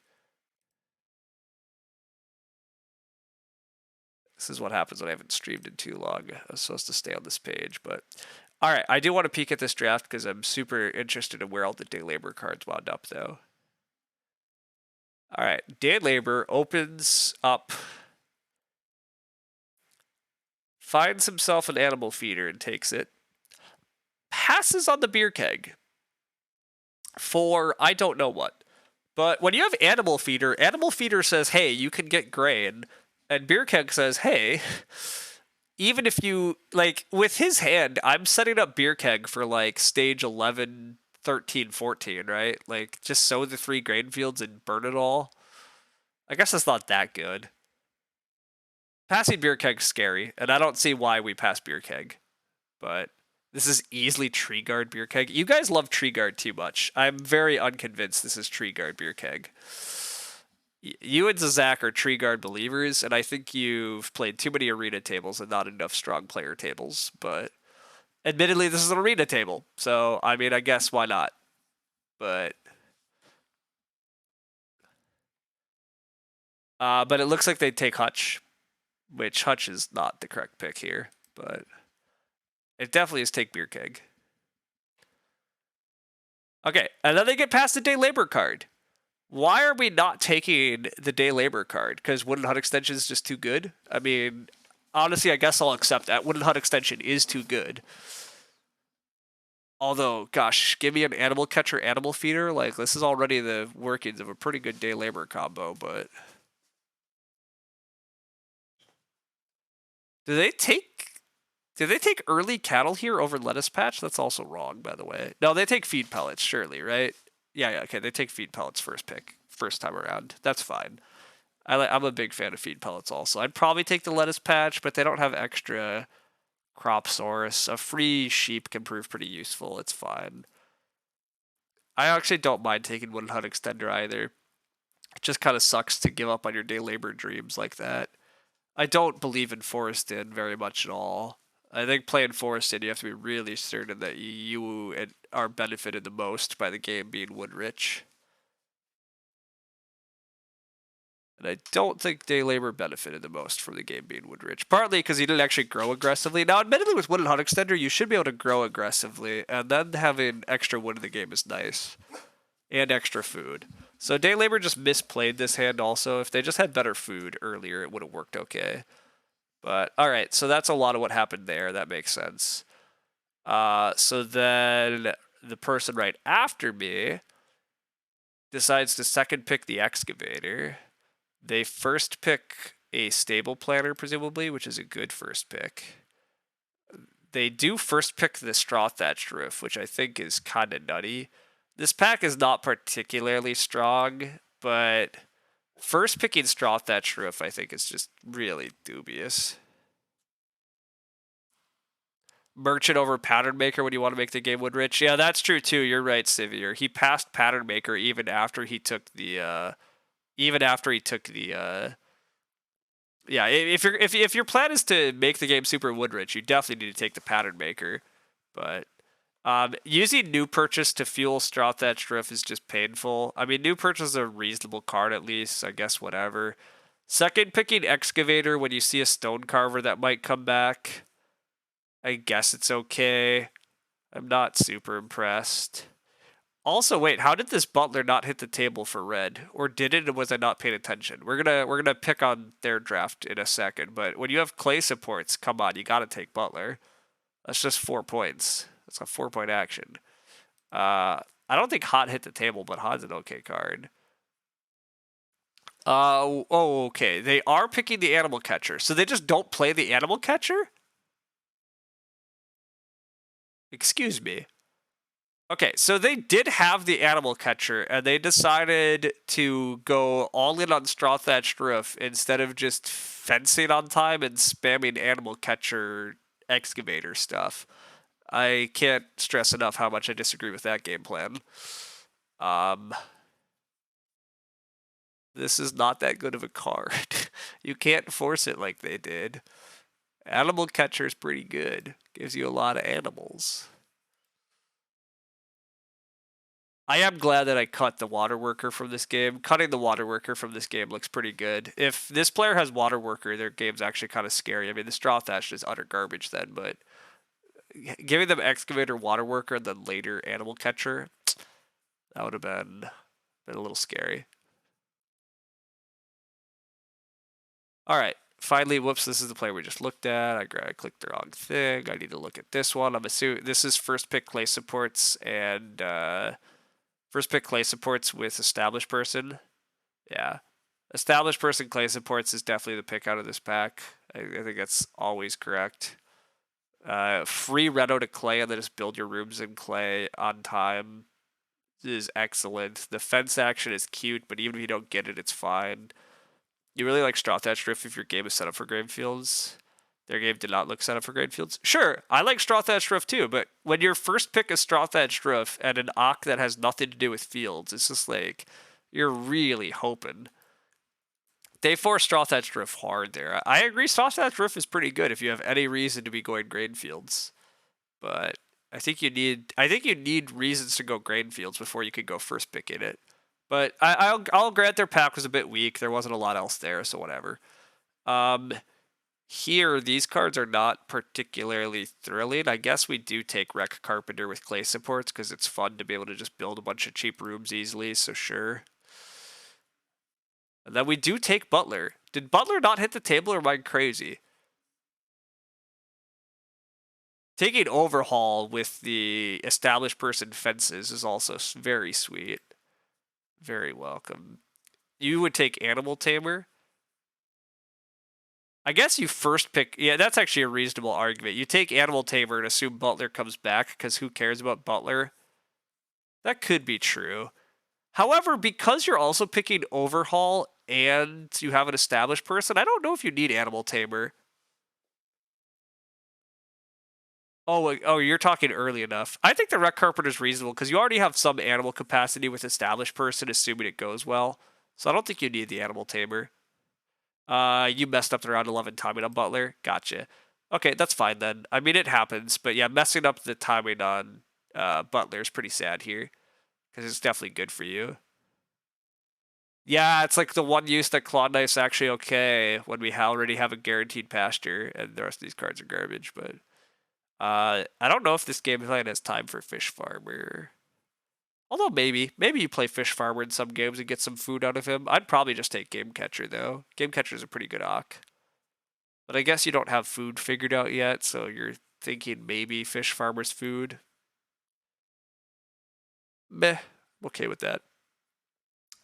This is what happens when I haven't streamed in too long. I was supposed to stay on this page, but all right. I do want to peek at this draft because I'm super interested in where all the day labor cards wound up, though. All right, day labor opens up, finds himself an animal feeder and takes it. Passes on the beer keg for I don't know what. But when you have animal feeder says, hey, you can get grain. And beer keg says, hey, even if you, like, with his hand, I'm setting up beer keg for, like, stage 11, 13, 14, right? Like, just sow the 3 grain fields and burn it all. I guess that's not that good. Passing beer keg's scary, and I don't see why we pass beer keg. But this is easily tree guard beer keg. You guys love tree guard too much. I'm very unconvinced this is tree guard beer keg. You and Zach are tree guard believers, and I think you've played too many arena tables and not enough strong player tables. But admittedly, this is an arena table, so I mean, I guess why not? But it looks like they take Hutch, which Hutch is not the correct pick here, but it definitely is take beer keg. Okay, and then they get past the day labor card. Why are we not taking the day labor card? Because Wooden Hut Extension is just too good? I mean, honestly, I guess I'll accept that. Wooden Hut Extension is too good. Although, gosh, give me an animal catcher, animal feeder. Like, this is already the workings of a pretty good day labor combo, but... Do they take early cattle here over lettuce patch? That's also wrong, by the way. No, they take feed pellets, surely, right? Yeah, okay, they take feed pellets first time around. That's fine. I'm a big fan of feed pellets also. I'd probably take the lettuce patch, but they don't have extra crop source. A free sheep can prove pretty useful. It's fine. I actually don't mind taking Wooden Hut Extender either. It just kind of sucks to give up on your day labor dreams like that. I don't believe in Forest Inn very much at all. I think playing Forest Inn, you have to be really certain that you are benefited the most by the game being wood rich. And I don't think day labor benefited the most from the game being wood rich. Partly because he didn't actually grow aggressively. Now, admittedly, with Wooden Hut Extender, you should be able to grow aggressively, and then having extra wood in the game is nice. And extra food. So day labor just misplayed this hand also. If they just had better food earlier, it would have worked okay. But, alright, so that's a lot of what happened there. That makes sense. So then the person right after me decides to second pick the excavator. They first pick a stable planter, presumably, which is a good first pick. They do first pick the straw thatched roof, which I think is kind of nutty. This pack is not particularly strong, but first picking straw thatched roof, I think, is just really dubious. Merchant over Pattern Maker when you want to make the game wood rich. Yeah, that's true too. You're right, Sivier. He passed Pattern Maker even after he took the yeah, if your plan is to make the game super wood rich, you definitely need to take the Pattern Maker. But using New Purchase to fuel Straw Thatched Roof is just painful. I mean, New Purchase is a reasonable card at least, I guess whatever. Second picking Excavator when you see a Stone Carver that might come back. I guess it's okay. I'm not super impressed. Also, wait, how did this Butler not hit the table for red? Or did it, or was I not paying attention? We're gonna pick on their draft in a second, but when you have clay supports, come on, you gotta take Butler. That's just 4 points. That's a 4-point action. I don't think Hot hit the table, but Hot's an okay card. Okay. They are picking the Animal Catcher, so they just don't play the Animal Catcher? Excuse me. Okay, so they did have the Animal Catcher, and they decided to go all in on Straw Thatched Roof instead of just fencing on time and spamming Animal Catcher Excavator stuff. I can't stress enough how much I disagree with that game plan. This is not that good of a card. You can't force it like they did. Animal Catcher is pretty good. Gives you a lot of animals. I am glad that I cut the Water Worker from this game. Cutting the Water Worker from this game looks pretty good. If this player has Water Worker, their game's actually kind of scary. I mean, the Straw Thatch is utter garbage then, but giving them Excavator, Water Worker, and then later Animal Catcher, that would have been a little scary. All right. Finally, whoops, this is the player we just looked at. I clicked the wrong thing. I need to look at this one. I'm assuming this is first pick clay supports and first pick clay supports with established person. Yeah. Established person clay supports is definitely the pick out of this pack. I think that's always correct. Free Reno to clay and then just build your rooms in clay on time is excellent. The fence action is cute, but even if you don't get it, it's fine. You really like Straw Thatch Drift if your game is set up for grain fields. Their game did not look set up for grain fields. Sure, I like Straw Thatch Drift too, but when your first pick is Straw Thatch Drift and an Ock that has nothing to do with fields, it's just like, you're really hoping. They force Straw Thatch Drift hard there. I agree, Straw Thatch Drift is pretty good if you have any reason to be going grain fields. But I think you need reasons to go grain fields before you could go first pick in it. But I'll grant their pack was a bit weak. There wasn't a lot else there, so whatever. Here, these cards are not particularly thrilling. I guess we do take Wreck Carpenter with clay supports because it's fun to be able to just build a bunch of cheap rooms easily, so sure. And then we do take Butler. Did Butler not hit the table or am I crazy? Taking Overhaul with the established person fences is also very sweet. Very welcome. You would take Animal Tamer. I guess you first pick... Yeah, that's actually a reasonable argument. You take Animal Tamer and assume Butler comes back, because who cares about Butler? That could be true. However, because you're also picking Overhaul and you have an established person, I don't know if you need Animal Tamer. Oh, you're talking early enough. I think the Wreck Carpenter is reasonable because you already have some animal capacity with established person, assuming it goes well. So I don't think you need the Animal Tamer. You messed up the round 11 timing on Butler. Gotcha. Okay, that's fine then. I mean, it happens, but yeah, messing up the timing on Butler is pretty sad here because it's definitely good for you. Yeah, it's like the one use that Claw Knife's actually okay when we already have a guaranteed pasture and the rest of these cards are garbage, but I don't know if this game plan has time for Fish Farmer. Although maybe you play Fish Farmer in some games and get some food out of him. I'd probably just take Game Catcher though. Game Catcher is a pretty good Ock. But I guess you don't have food figured out yet, so you're thinking maybe Fish Farmer's food. Meh, I'm okay with that.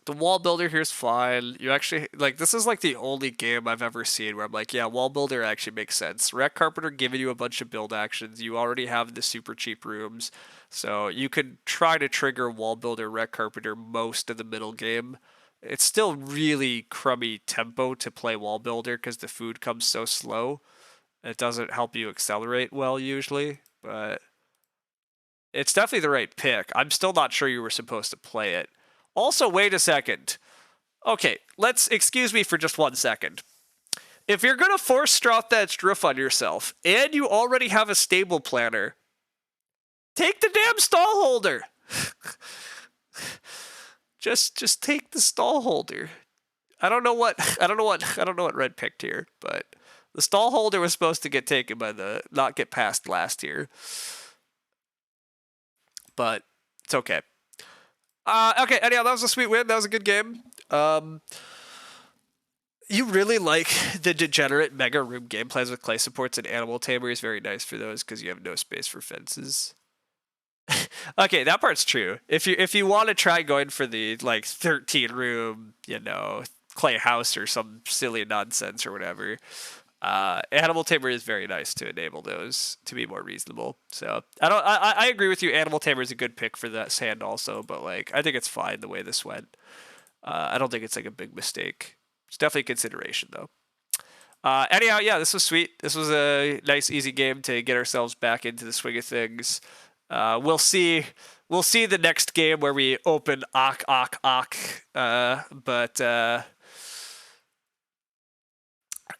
The wall builder here is fine. You actually, like, this is like the only game I've ever seen where I'm like, yeah, wall builder actually makes sense. Wreck Carpenter giving you a bunch of build actions. You already have the super cheap rooms. So you could try to trigger wall builder, Wreck Carpenter most of the middle game. It's still really crummy tempo to play wall builder because the food comes so slow. It doesn't help you accelerate well usually, but it's definitely the right pick. I'm still not sure you were supposed to play it. Also, wait a second. Okay, let's excuse me for just 1 second. If you're going to force Straw Thatch Drift on yourself, and you already have a stable planner, take the damn stall holder. just take the stall holder. I don't know what Red picked here, but the stall holder was supposed to get taken by not get passed last year. But it's okay. Okay, anyhow, that was a sweet win. That was a good game. You really like the degenerate mega room game plans with clay supports and animal tamer is very nice for those because you have no space for fences. Okay, that part's true. If you want to try going for the like 13 room, clay house or some silly nonsense or whatever, Animal Tamer is very nice to enable those to be more reasonable. So I agree with you. Animal Tamer is a good pick for that sand also, but like I think it's fine the way this went. I don't think it's like a big mistake. It's definitely a consideration though. Anyhow, yeah, this was sweet. This was a nice, easy game to get ourselves back into the swing of things. We'll see. We'll see the next game where we open Ak. But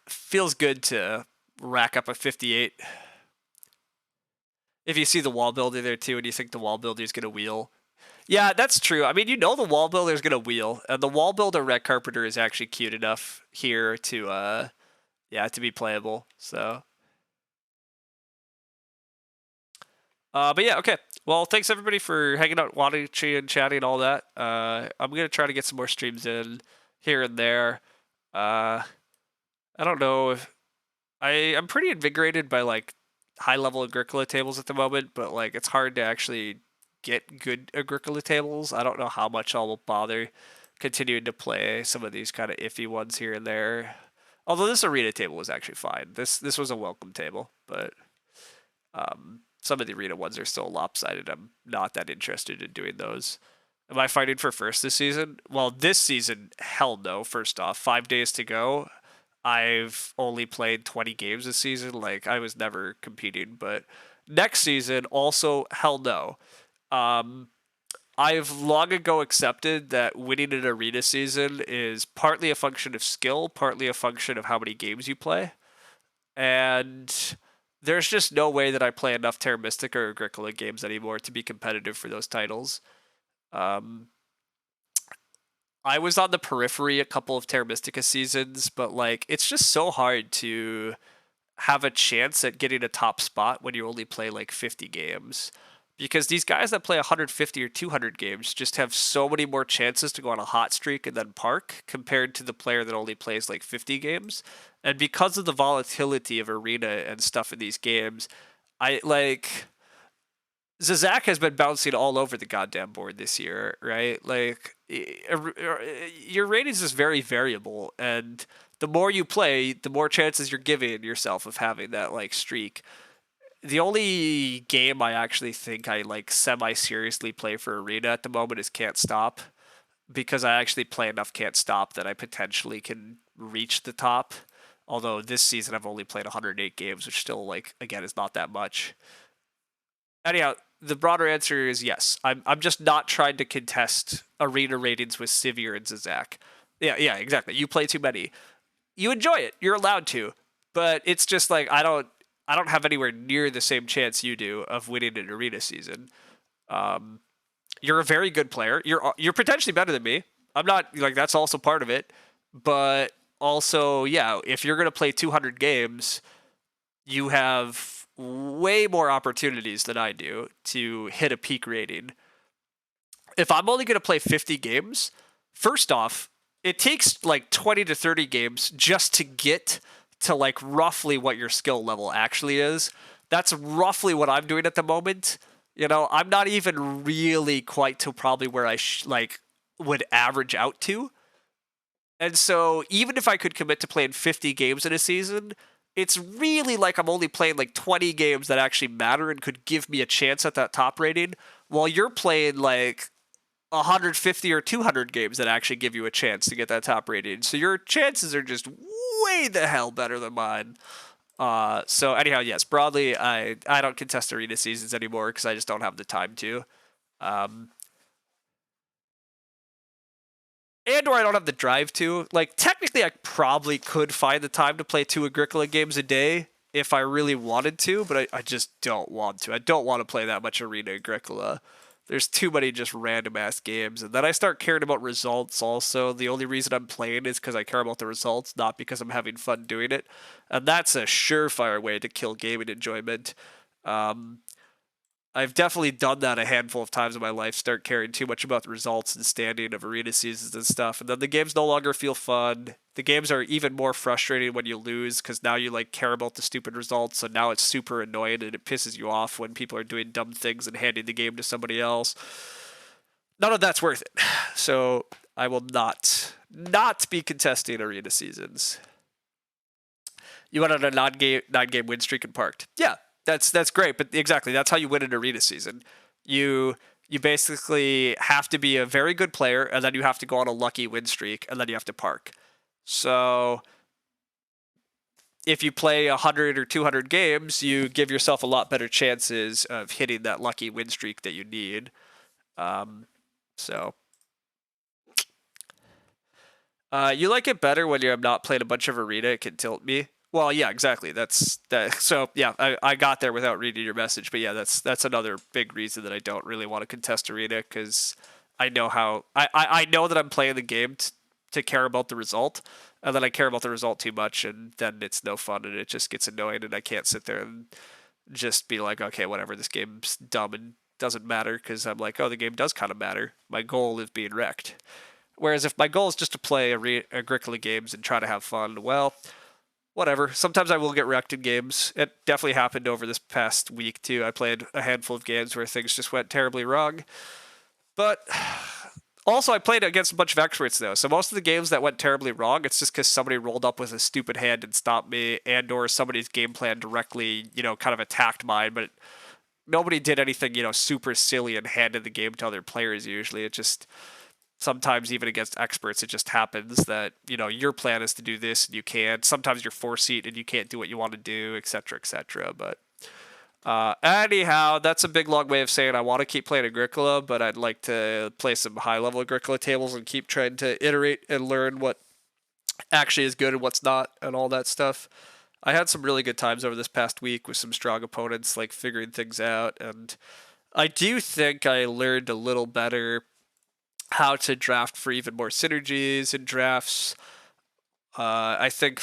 feels good to rack up a 58. If you see the wall builder there too, and you think the wall builder is gonna wheel, yeah, that's true. I mean, you know the wall builder is gonna wheel, and the wall builder red carpenter is actually cute enough here to yeah, to be playable. So but yeah, okay. Well, thanks everybody for hanging out, watching, and chatting, all that. I'm gonna try to get some more streams in here and there. I don't know if I'm pretty invigorated by like high level Agricola tables at the moment, but like it's hard to actually get good Agricola tables. I don't know how much I'll bother continuing to play some of these kind of iffy ones here and there. Although this arena table was actually fine. This was a welcome table, but some of the arena ones are still lopsided. I'm not that interested in doing those. Am I fighting for first this season? Well, this season, hell no. First off, 5 days to go. I've only played 20 games this season. Like, I was never competing. But next season, also, hell no. I've long ago accepted that winning an arena season is partly a function of skill, partly a function of how many games you play. And there's just no way that I play enough Terra Mystica or Agricola games anymore to be competitive for those titles. I was on the periphery a couple of Terra Mystica seasons, but like it's just so hard to have a chance at getting a top spot when you only play like 50 games. Because these guys that play 150 or 200 games just have so many more chances to go on a hot streak and then park compared to the player that only plays like 50 games. And because of the volatility of arena and stuff in these games, I like Zazak has been bouncing all over the goddamn board this year, right? Like your ratings is very variable, and the more you play, the more chances you're giving yourself of having that like streak. The only game I actually think I like semi seriously play for arena at the moment is Can't Stop, because I actually play enough Can't Stop that I potentially can reach the top. Although this season I've only played 108 games, which still like again is not that much. Anyhow, the broader answer is yes. I'm just not trying to contest arena ratings with Sivir and Zazak. Yeah, exactly. You play too many. You enjoy it. You're allowed to, but it's just like I don't have anywhere near the same chance you do of winning an arena season. You're a very good player. You're potentially better than me. I'm not like that's also part of it, but also yeah, if you're gonna play 200 games, you have way more opportunities than I do to hit a peak rating. If I'm only going to play 50 games, first off, it takes like 20 to 30 games just to get to like roughly what your skill level actually is. That's roughly what I'm doing at the moment. You know, I'm not even really quite to probably where I like would average out to. And so even if I could commit to playing 50 games in a season, it's really like I'm only playing like 20 games that actually matter and could give me a chance at that top rating, while you're playing like 150 or 200 games that actually give you a chance to get that top rating. So your chances are just way the hell better than mine. So anyhow, yes, broadly, I don't contest arena seasons anymore because I just don't have the time to. And or I don't have the drive to. Like, technically, I probably could find the time to play 2 Agricola games a day if I really wanted to, but I just don't want to. I don't want to play that much Arena Agricola. There's too many just random-ass games. And then I start caring about results also. The only reason I'm playing is because I care about the results, not because I'm having fun doing it. And that's a surefire way to kill gaming enjoyment. I've definitely done that a handful of times in my life, start caring too much about the results and standing of arena seasons and stuff, and then the games no longer feel fun. The games are even more frustrating when you lose, because now you like care about the stupid results, so now it's super annoying and it pisses you off when people are doing dumb things and handing the game to somebody else. None of that's worth it. So I will not be contesting arena seasons. You went on a nine-game win streak and parked. Yeah, that's great, but exactly, that's how you win an arena season. You basically have to be a very good player, and then you have to go on a lucky win streak, and then you have to park. So if you play 100 or 200 games, you give yourself a lot better chances of hitting that lucky win streak that you need. So you like it better when you're not playing a bunch of arena. It can tilt me. Well, yeah, exactly. That's that. So yeah, I got there without reading your message, but yeah, that's another big reason that I don't really want to contest arena, because I know how I know that I'm playing the game to care about the result, and then I care about the result too much, and then it's no fun, and it just gets annoying, and I can't sit there and just be like, okay, whatever, this game's dumb and doesn't matter, because I'm like, oh, the game does kind of matter. My goal is being wrecked. Whereas if my goal is just to play Agricola games and try to have fun, well, whatever. Sometimes I will get wrecked in games. It definitely happened over this past week too. I played a handful of games where things just went terribly wrong. But also, I played against a bunch of experts though. So most of the games that went terribly wrong, it's just because somebody rolled up with a stupid hand and stopped me, and/or somebody's game plan directly, kind of attacked mine. But nobody did anything, super silly and handed the game to other players. Usually, it just sometimes even against experts, it just happens that, your plan is to do this and you can't. Sometimes you're force seat and you can't do what you want to do, etc., etc. But anyhow, that's a big long way of saying I want to keep playing Agricola, but I'd like to play some high-level Agricola tables and keep trying to iterate and learn what actually is good and what's not and all that stuff. I had some really good times over this past week with some strong opponents, like figuring things out, and I do think I learned a little better how to draft for even more synergies in drafts. I think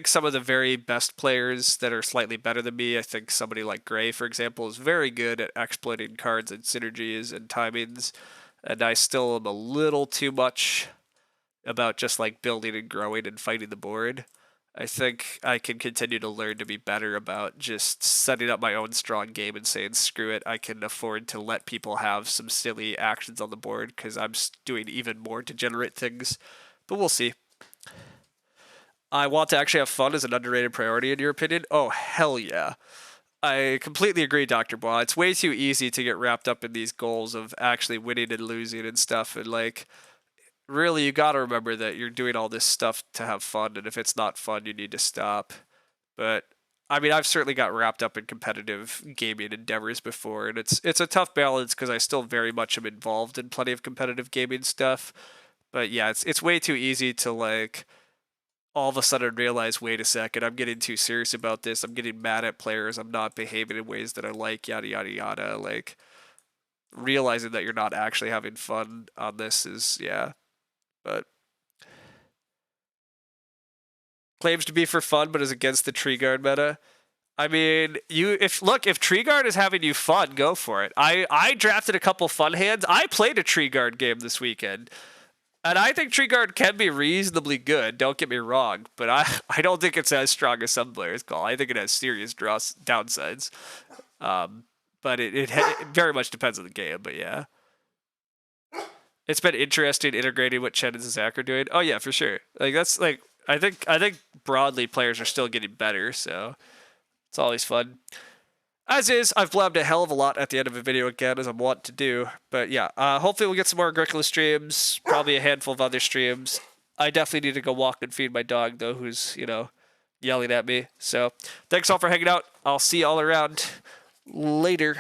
some of the very best players that are slightly better than me, I think somebody like Gray, for example, is very good at exploiting cards and synergies and timings, and I still am a little too much about just like building and growing and fighting the board. I think I can continue to learn to be better about just setting up my own strong game and saying, screw it, I can afford to let people have some silly actions on the board because I'm doing even more to generate things. But we'll see. I want to actually have fun as an underrated priority, in your opinion? Oh, hell yeah. I completely agree, Dr. Bois. It's way too easy to get wrapped up in these goals of actually winning and losing and stuff. And, really, you got to remember that you're doing all this stuff to have fun. And if it's not fun, you need to stop. But, I mean, I've certainly got wrapped up in competitive gaming endeavors before. And it's a tough balance because I still very much am involved in plenty of competitive gaming stuff. But, yeah, it's way too easy to, all of a sudden realize, wait a second, I'm getting too serious about this. I'm getting mad at players. I'm not behaving in ways that I like, yada, yada, yada. Realizing that you're not actually having fun on this is, yeah. But claims to be for fun, but is against the tree guard meta. I mean, if tree guard is having you fun, go for it. I drafted a couple fun hands. I played a tree guard game this weekend. And I think tree guard can be reasonably good, don't get me wrong, but I don't think it's as strong as some players call. I think it has serious downsides. But it very much depends on the game, but yeah. It's been interesting integrating what Chen and Zach are doing. Oh yeah, for sure. I think broadly players are still getting better, so it's always fun. As is, I've blabbed a hell of a lot at the end of a video again, as I'm wont to do. But yeah, hopefully we'll get some more Agricola streams, probably a handful of other streams. I definitely need to go walk and feed my dog, though, who's, yelling at me. So thanks all for hanging out. I'll see you all around later.